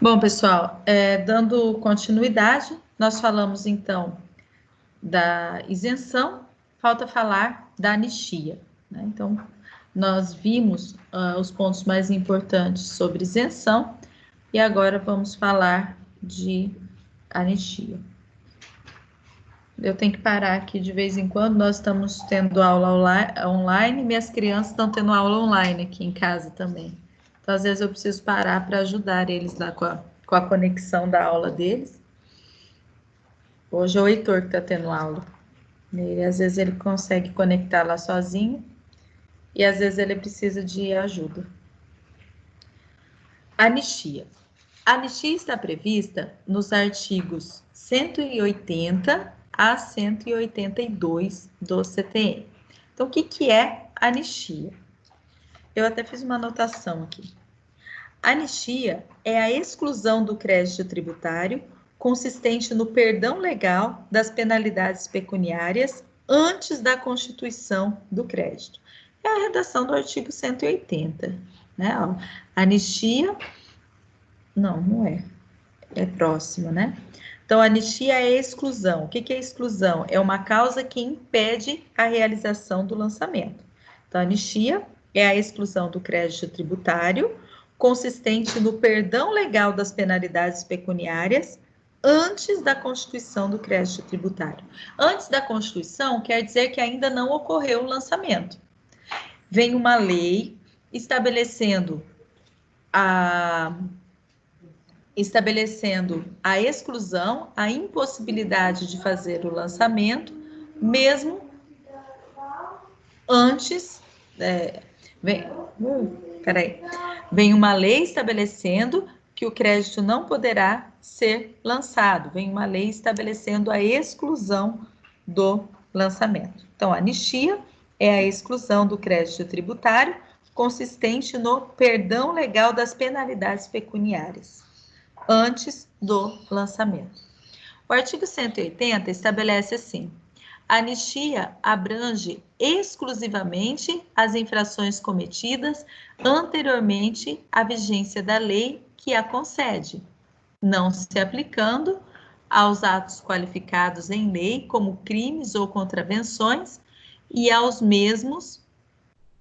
Bom, pessoal, dando continuidade, nós falamos então da isenção, falta falar da anistia, né? Então, nós vimos os pontos mais importantes sobre isenção e agora vamos falar de anistia. Eu tenho que parar aqui de vez em quando, nós estamos tendo aula online, minhas crianças estão tendo aula online aqui em casa também. Então, às vezes eu preciso parar para ajudar eles lá com a conexão da aula deles. Hoje é o Heitor que está tendo aula. Ele, às vezes ele consegue conectar lá sozinho e às vezes ele precisa de ajuda. Anistia. A anistia está prevista nos artigos 180 a 182 do CTN. Então, o que é anistia? Eu até fiz uma anotação aqui. Anistia é a exclusão do crédito tributário consistente no perdão legal das penalidades pecuniárias antes da constituição do crédito. É a redação do artigo 180, né? Ó, anistia, não é, é próximo, né? Então, anistia é exclusão. O que é exclusão? É uma causa que impede a realização do lançamento. Então, anistia é a exclusão do crédito tributário consistente no perdão legal das penalidades pecuniárias antes da constituição do crédito tributário. Antes da constituição quer dizer que ainda não ocorreu o lançamento. Vem uma lei estabelecendo a exclusão, a impossibilidade de fazer o lançamento, mesmo antes, vem uma lei estabelecendo que o crédito não poderá ser lançado, vem uma lei estabelecendo a exclusão do lançamento. Então, a anistia é a exclusão do crédito tributário consistente no perdão legal das penalidades pecuniárias antes do lançamento. O artigo 180 estabelece assim: a anistia abrange exclusivamente as infrações cometidas anteriormente à vigência da lei que a concede, não se aplicando aos atos qualificados em lei como crimes ou contravenções e aos mesmos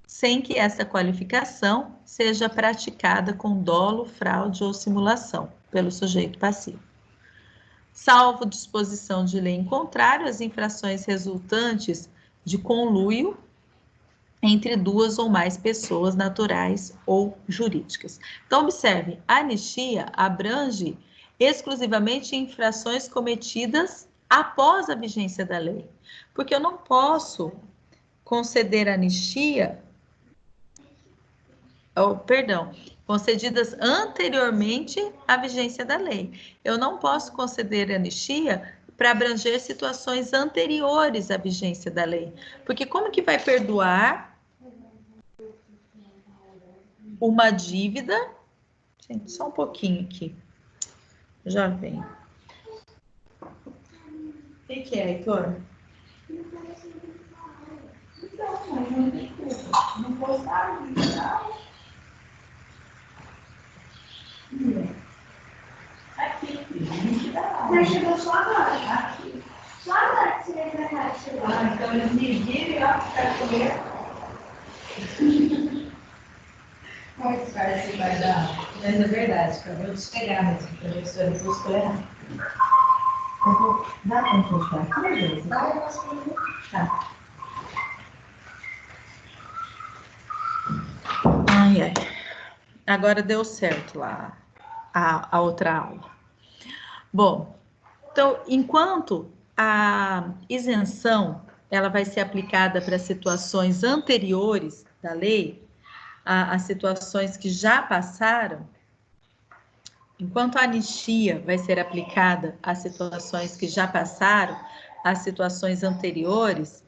sem que essa qualificação seja praticada com dolo, fraude ou simulação pelo sujeito passivo. Salvo disposição de lei em contrário, as infrações resultantes de conluio entre duas ou mais pessoas naturais ou jurídicas. Então, observe, a anistia abrange exclusivamente infrações cometidas após a vigência da lei, porque eu não posso conceder anistia, concedidas anteriormente à vigência da lei. Eu não posso conceder anistia para abranger situações anteriores à vigência da lei, porque como que vai perdoar uma dívida? Gente, só um pouquinho aqui. Já vem. O que é, Heitor? Não postaram, não? Aqui, Mas chegou só agora. Aqui. Só agora que você veio pra cá. Então eles me viram e ó, para comer. Como que vai dar? Mas é verdade, acabou de chegar mesmo, a professora buscou errado. Dá para encostar aqui, beleza? Vai, eu posso. Tá. Ai, ai. Agora deu certo lá a outra aula. Bom, então, enquanto a isenção ela vai ser aplicada para situações anteriores da lei, as situações que já passaram, enquanto a anistia vai ser aplicada às situações que já passaram, às situações anteriores,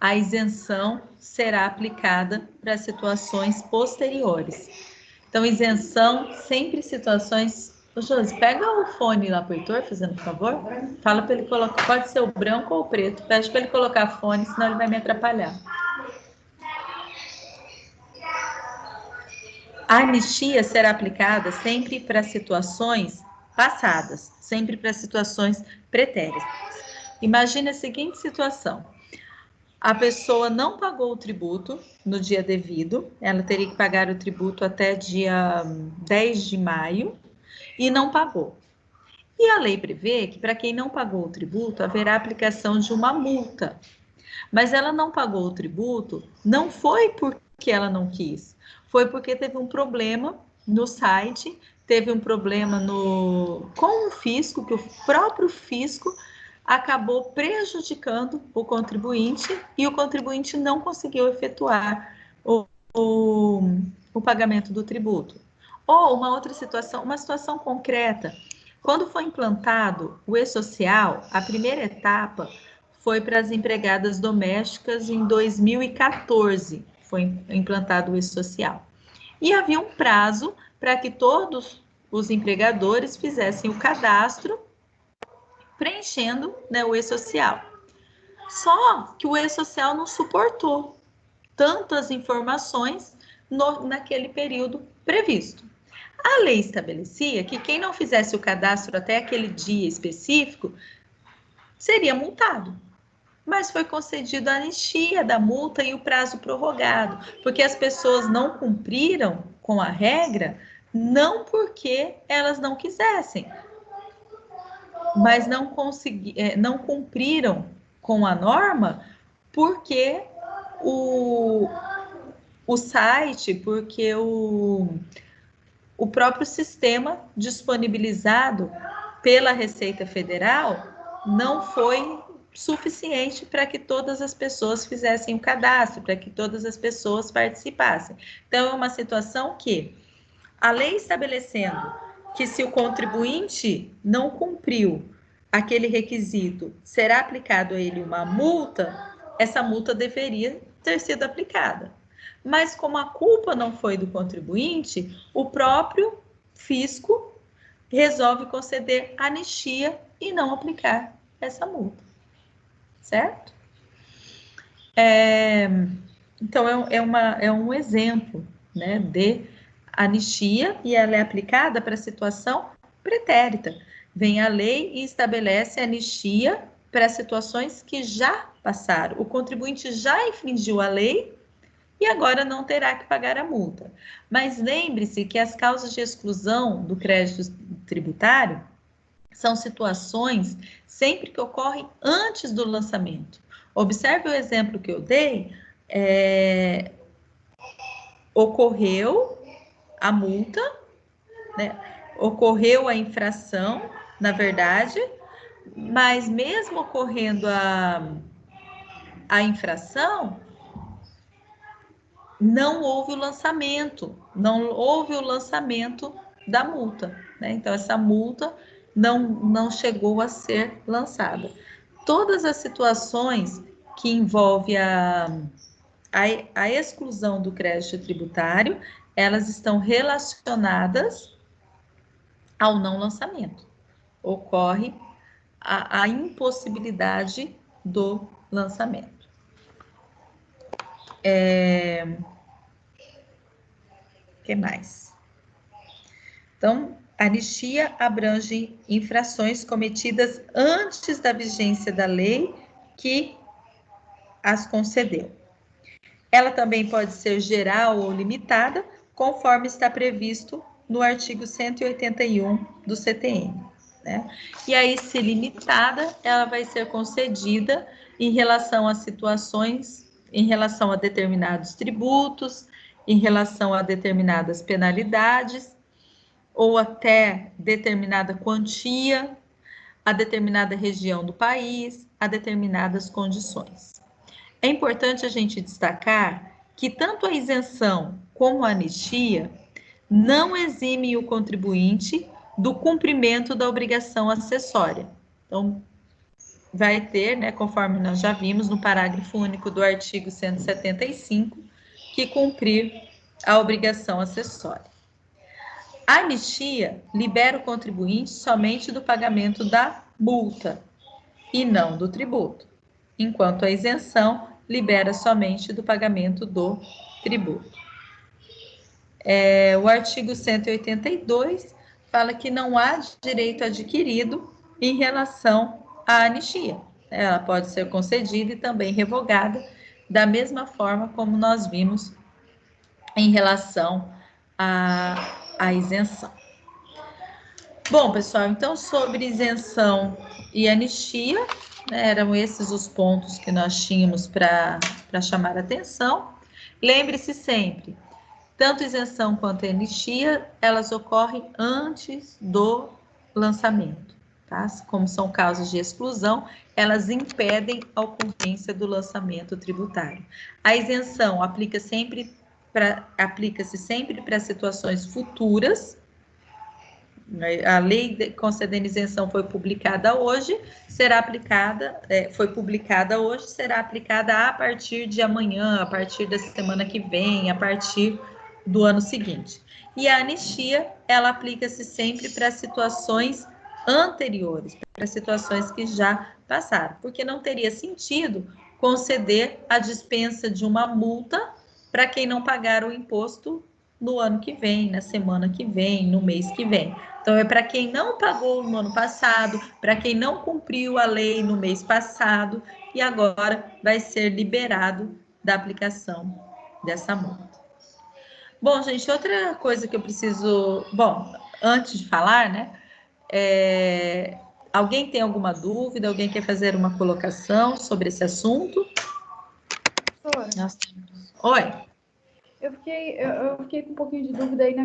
a isenção será aplicada para situações posteriores. Então, isenção sempre situações... Ô, Josi, pega o fone lá para o Heitor, fazendo favor. Fala para ele colocar, pode ser o branco ou o preto. Pede para ele colocar fone, senão ele vai me atrapalhar. A anistia será aplicada sempre para situações passadas, sempre para situações pretéritas. Imagine a seguinte situação: a pessoa não pagou o tributo no dia devido, ela teria que pagar o tributo até dia 10 de maio e não pagou. E a lei prevê que para quem não pagou o tributo haverá aplicação de uma multa. Mas ela não pagou o tributo, não foi porque ela não quis, foi porque teve um problema no site, teve um problema com o fisco, que o próprio fisco acabou prejudicando o contribuinte e o contribuinte não conseguiu efetuar o pagamento do tributo. Ou uma outra situação, uma situação concreta, quando foi implantado o E-Social, a primeira etapa foi para as empregadas domésticas em 2014, foi implantado o E-Social. E havia um prazo para que todos os empregadores fizessem o cadastro preenchendo, né, o E-Social. Só que o E-Social não suportou tantas informações naquele período previsto. A lei estabelecia que quem não fizesse o cadastro até aquele dia específico seria multado. Mas foi concedida a anistia da multa e o prazo prorrogado, porque as pessoas não cumpriram com a regra, não porque elas não quisessem, mas não cumpriram com a norma porque o site, porque o próprio sistema disponibilizado pela Receita Federal não foi suficiente para que todas as pessoas fizessem o cadastro, para que todas as pessoas participassem. Então, é uma situação que a lei estabelecendo que se o contribuinte não cumpriu aquele requisito, será aplicado a ele uma multa, essa multa deveria ter sido aplicada. Mas como a culpa não foi do contribuinte, o próprio fisco resolve conceder anistia e não aplicar essa multa. Certo? Então, é um exemplo, né, de anistia e ela é aplicada para situação pretérita. Vem a lei e estabelece anistia para situações que já passaram. O contribuinte já infringiu a lei e agora não terá que pagar a multa. Mas lembre-se que as causas de exclusão do crédito tributário são situações sempre que ocorrem antes do lançamento. Observe o exemplo que eu dei, ocorreu a multa, né? Ocorreu a infração, na verdade, mas mesmo ocorrendo a infração, não houve o lançamento da multa, né? Então, essa multa não chegou a ser lançada. Todas as situações que envolvem a exclusão do crédito tributário, elas estão relacionadas ao não lançamento. Ocorre a impossibilidade do lançamento. Que mais? Então, a anistia abrange infrações cometidas antes da vigência da lei que as concedeu. Ela também pode ser geral ou limitada, conforme está previsto no artigo 181 do CTN. Né? E aí, se limitada, ela vai ser concedida em relação a situações, em relação a determinados tributos, em relação a determinadas penalidades, ou até determinada quantia, a determinada região do país, a determinadas condições. É importante a gente destacar que tanto a isenção como a anistia não eximem o contribuinte do cumprimento da obrigação acessória. Então, vai ter, né, conforme nós já vimos no parágrafo único do artigo 175, que cumprir a obrigação acessória. A anistia libera o contribuinte somente do pagamento da multa e não do tributo, enquanto a isenção libera somente do pagamento do tributo. O artigo 182 fala que não há direito adquirido em relação à anistia. Ela pode ser concedida e também revogada, da mesma forma como nós vimos em relação à isenção. Bom, pessoal, então sobre isenção e anistia, né, eram esses os pontos que nós tínhamos para chamar a atenção. Lembre-se sempre, tanto isenção quanto anistia, elas ocorrem antes do lançamento, tá? Como são casos de exclusão, elas impedem a ocorrência do lançamento tributário. A isenção aplica-se sempre para situações futuras. A lei concedendo isenção foi publicada hoje, foi publicada hoje, será aplicada a partir de amanhã, a partir da semana que vem, a partir do ano seguinte. E a anistia, ela aplica-se sempre para situações anteriores, para situações que já passaram, porque não teria sentido conceder a dispensa de uma multa para quem não pagar o imposto no ano que vem, na semana que vem, no mês que vem. Então, é para quem não pagou no ano passado, para quem não cumpriu a lei no mês passado, e agora vai ser liberado da aplicação dessa multa. Bom, gente, outra coisa que eu preciso... Bom, antes de falar, né? Alguém tem alguma dúvida? Alguém quer fazer uma colocação sobre esse assunto? Professora, Oi. eu fiquei com um pouquinho de dúvida aí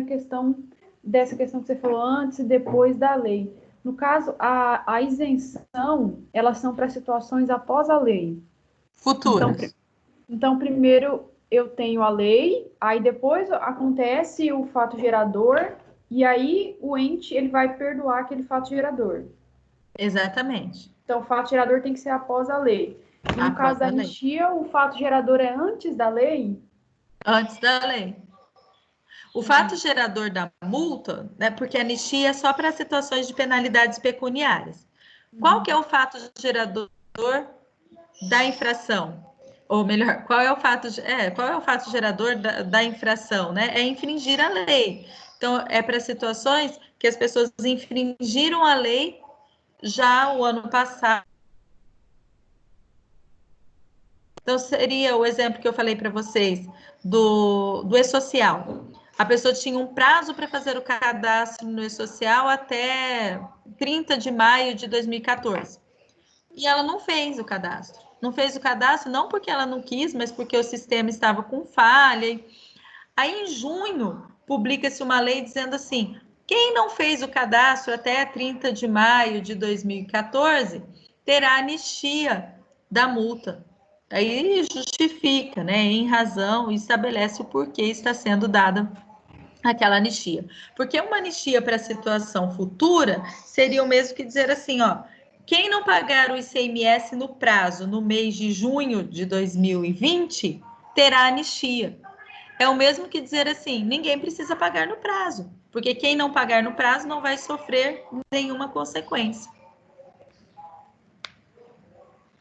dessa questão que você falou antes e depois da lei. No caso, a isenção, elas são para situações após a lei. Futuras. Então, primeiro eu tenho a lei, aí depois acontece o fato gerador, e aí o ente ele vai perdoar aquele fato gerador. Exatamente. Então, o fato gerador tem que ser após a lei. E no caso da anistia, o fato gerador é antes da lei? Antes da lei. O fato gerador da multa, né, porque a anistia é só para situações de penalidades pecuniárias. Qual que é o fato gerador da infração? Ou melhor, qual é o fato gerador da infração, né? É infringir a lei. Então, é para situações que as pessoas infringiram a lei já o ano passado. Então, seria o exemplo que eu falei para vocês do e-social. A pessoa tinha um prazo para fazer o cadastro no e-social até 30 de maio de 2014. E ela não fez o cadastro. Não fez o cadastro não porque ela não quis, mas porque o sistema estava com falha. Aí, em junho, publica-se uma lei dizendo assim, quem não fez o cadastro até 30 de maio de 2014 terá anistia da multa. Aí justifica, né, em razão, e estabelece o porquê está sendo dada aquela anistia. Porque uma anistia para a situação futura seria o mesmo que dizer assim, ó, quem não pagar o ICMS no prazo no mês de junho de 2020 terá anistia. É o mesmo que dizer assim, ninguém precisa pagar no prazo, porque quem não pagar no prazo não vai sofrer nenhuma consequência.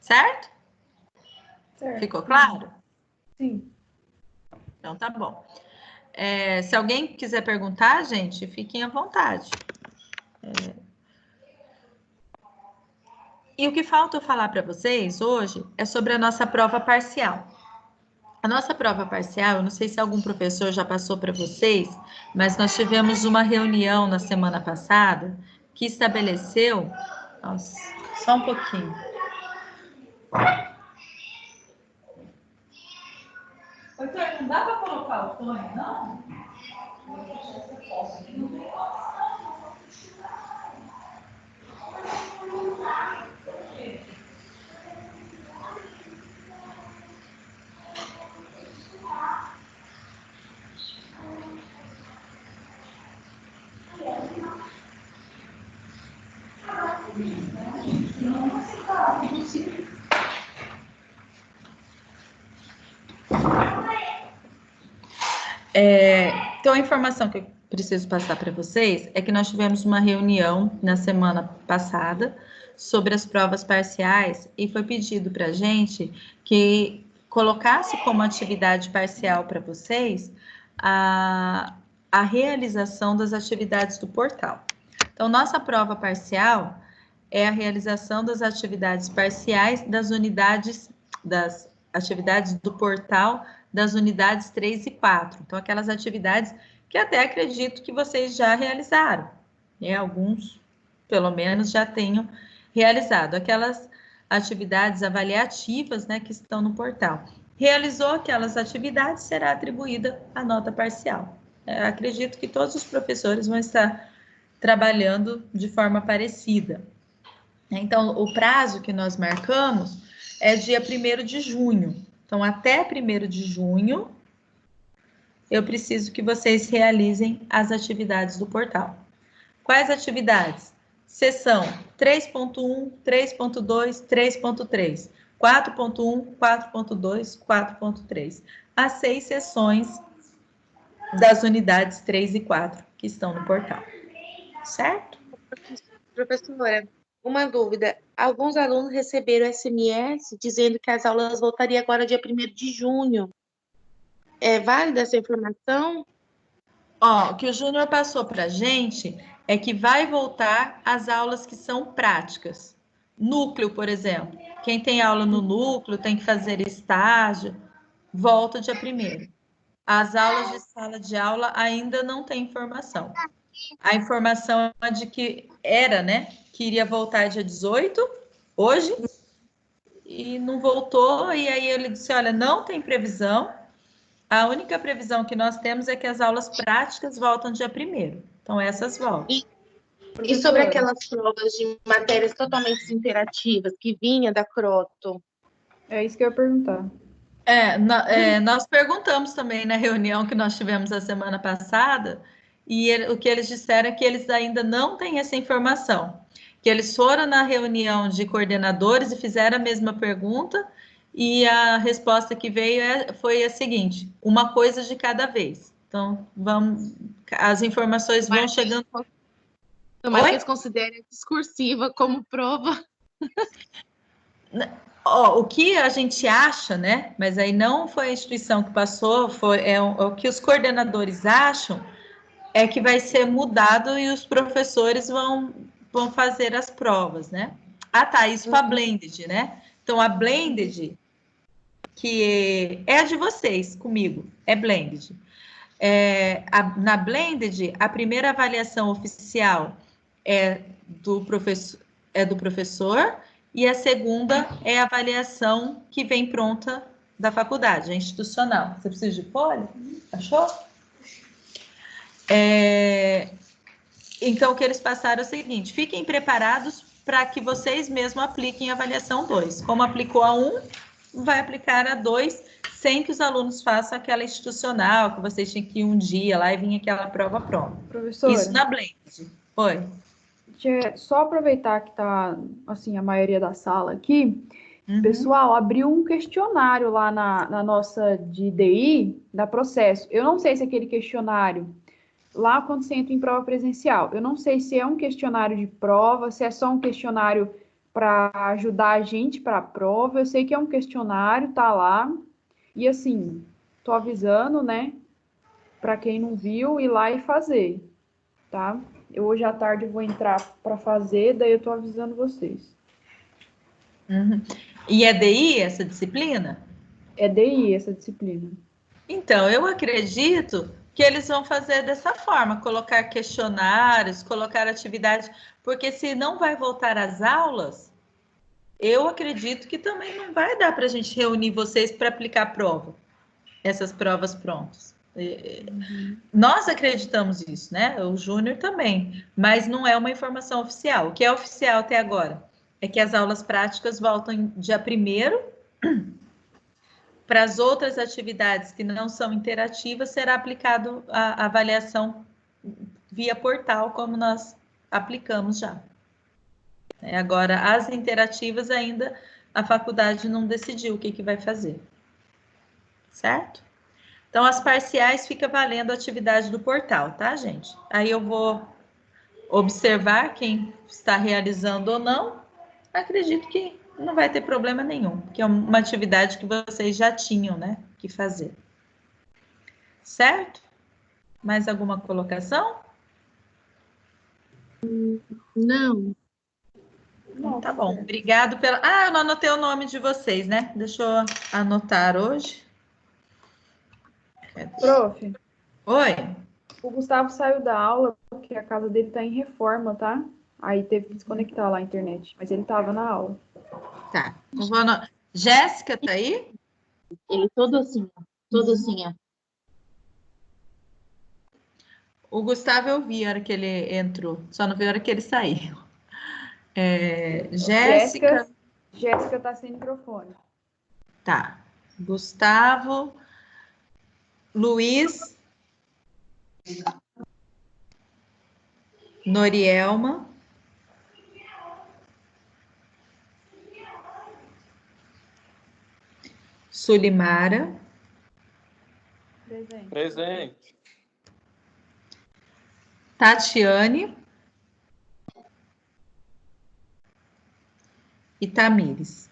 Certo? Certo. Ficou claro? Sim. Então tá bom. Se alguém quiser perguntar, gente, fiquem à vontade. E o que falta eu falar para vocês hoje é sobre a nossa prova parcial. A nossa prova parcial, eu não sei se algum professor já passou para vocês, mas nós tivemos uma reunião na semana passada que estabeleceu... Nossa, só um pouquinho. Arthur, não dá para colocar o fone, não? Então, a informação que eu preciso passar para vocês é que nós tivemos uma reunião na semana passada sobre as provas parciais e foi pedido para a gente que colocasse como atividade parcial para vocês a realização das atividades do portal. Então, nossa prova parcial é a realização das atividades parciais das atividades do portal das unidades 3 e 4. Então, aquelas atividades que até acredito que vocês já realizaram, né? Alguns, pelo menos, já tenham realizado. Aquelas atividades avaliativas, né, que estão no portal. Realizou aquelas atividades, será atribuída a nota parcial. Acredito que todos os professores vão estar trabalhando de forma parecida. Então, o prazo que nós marcamos é dia 1º de junho. Então, até 1º de junho, eu preciso que vocês realizem as atividades do portal. Quais atividades? Seção 3.1, 3.2, 3.3, 4.1, 4.2, 4.3. As 6 sessões das unidades 3 e 4 que estão no portal. Certo? Professora, uma dúvida. Alguns alunos receberam SMS dizendo que as aulas voltariam agora dia 1º de junho. É válida essa informação? Ó, o que o Júnior passou para a gente é que vai voltar as aulas que são práticas. Núcleo, por exemplo. Quem tem aula no núcleo tem que fazer estágio, volta dia 1º. As aulas de sala de aula ainda não tem informação. A informação é de que era, né? Que iria voltar dia 18, hoje, e não voltou, e aí ele disse, olha, não tem previsão, a única previsão que nós temos é que as aulas práticas voltam dia 1º. Então, essas voltam. E sobre aquelas provas de matérias totalmente interativas que vinha da Croto? É isso que eu ia perguntar. Nós perguntamos também na reunião que nós tivemos a semana passada, e o que eles disseram é que eles ainda não têm essa informação, que eles foram na reunião de coordenadores e fizeram a mesma pergunta, e a resposta que veio foi a seguinte: uma coisa de cada vez. Então, as informações vão chegando. Tomara que eles considerem discursiva como prova. O que a gente acha, né? Mas aí não foi a instituição que passou, o que os coordenadores acham é que vai ser mudado e os professores vão fazer as provas, né? Ah, tá, isso para a Blended, né? Então, a Blended, que é a de vocês, comigo, é Blended. Na Blended, a primeira avaliação oficial é do professor, e a segunda é a avaliação que vem pronta da faculdade, a institucional. Você precisa de folha? Achou? Então, o que eles passaram é o seguinte: fiquem preparados para que vocês mesmos apliquem a avaliação 2. Como aplicou a 1, vai aplicar a 2, sem que os alunos façam aquela institucional, que vocês tinham que ir um dia lá e vir aquela prova pronta. Professora, isso na Blended. Oi. Só aproveitar que está, assim, a maioria da sala aqui. Pessoal, abriu um questionário lá na nossa de DI, da Processo. Eu não sei se aquele questionário, lá quando você entra em prova presencial, eu não sei se é um questionário de prova, se é só um questionário para ajudar a gente para a prova. Eu sei que é um questionário, tá lá. E assim, tô avisando, né, para quem não viu, ir lá e fazer, tá? Eu hoje à tarde vou entrar para fazer, daí eu tô avisando vocês. E é DI essa disciplina? É DI essa disciplina. Então, eu acredito que eles vão fazer dessa forma, colocar questionários, colocar atividades, porque se não vai voltar às aulas, eu acredito que também não vai dar para a gente reunir vocês para aplicar a prova, essas provas prontas. Nós acreditamos isso, né? O Júnior também, mas não é uma informação oficial. O que é oficial até agora é que as aulas práticas voltam dia 1º. Para as outras atividades que não são interativas, será aplicado a avaliação via portal, como nós aplicamos já. Agora, as interativas ainda a faculdade não decidiu o que vai fazer. Certo? Então, as parciais fica valendo a atividade do portal, tá, gente? Aí eu vou observar quem está realizando ou não. Acredito que não vai ter problema nenhum, porque é uma atividade que vocês já tinham, né, que fazer. Certo? Mais alguma colocação? Não. Então, tá bom. Obrigado pela... Ah, eu não anotei o nome de vocês, né? Deixa eu anotar hoje. Prof, Oi. o Gustavo saiu da aula porque a casa dele tá em reforma, tá? Aí teve que desconectar lá a internet, mas ele tava na aula. Tá. Eu vou Jéssica, tá aí? Ele todo assim, ó. Todo assim, ó. O Gustavo eu vi a hora que ele entrou, só não vi a hora que ele saiu. Jéssica, Jéssica tá sem microfone. tá. Gustavo, Luiz, Norielma, Sulimara, Presente. Presente. Tatiane e Tamires.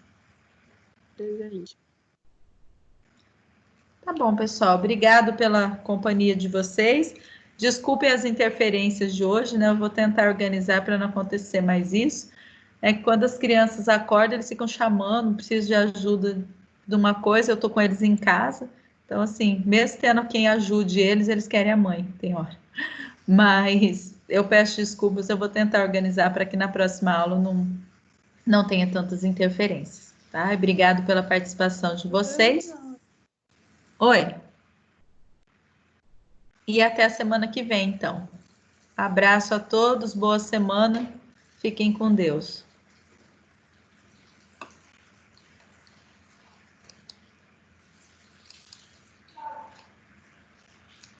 Presente. Tá bom, pessoal. Obrigado pela companhia de vocês. Desculpem as interferências de hoje, né? Eu vou tentar organizar para não acontecer mais isso. É que quando as crianças acordam, eles ficam chamando, preciso de ajuda de uma coisa, eu tô com eles em casa. Então, assim, mesmo tendo quem ajude eles, eles querem a mãe, tem hora. Mas eu peço desculpas, eu vou tentar organizar para que na próxima aula não tenha tantas interferências, tá? Obrigado pela participação de vocês. Oi. E até a semana que vem, então. Abraço a todos, boa semana. Fiquem com Deus.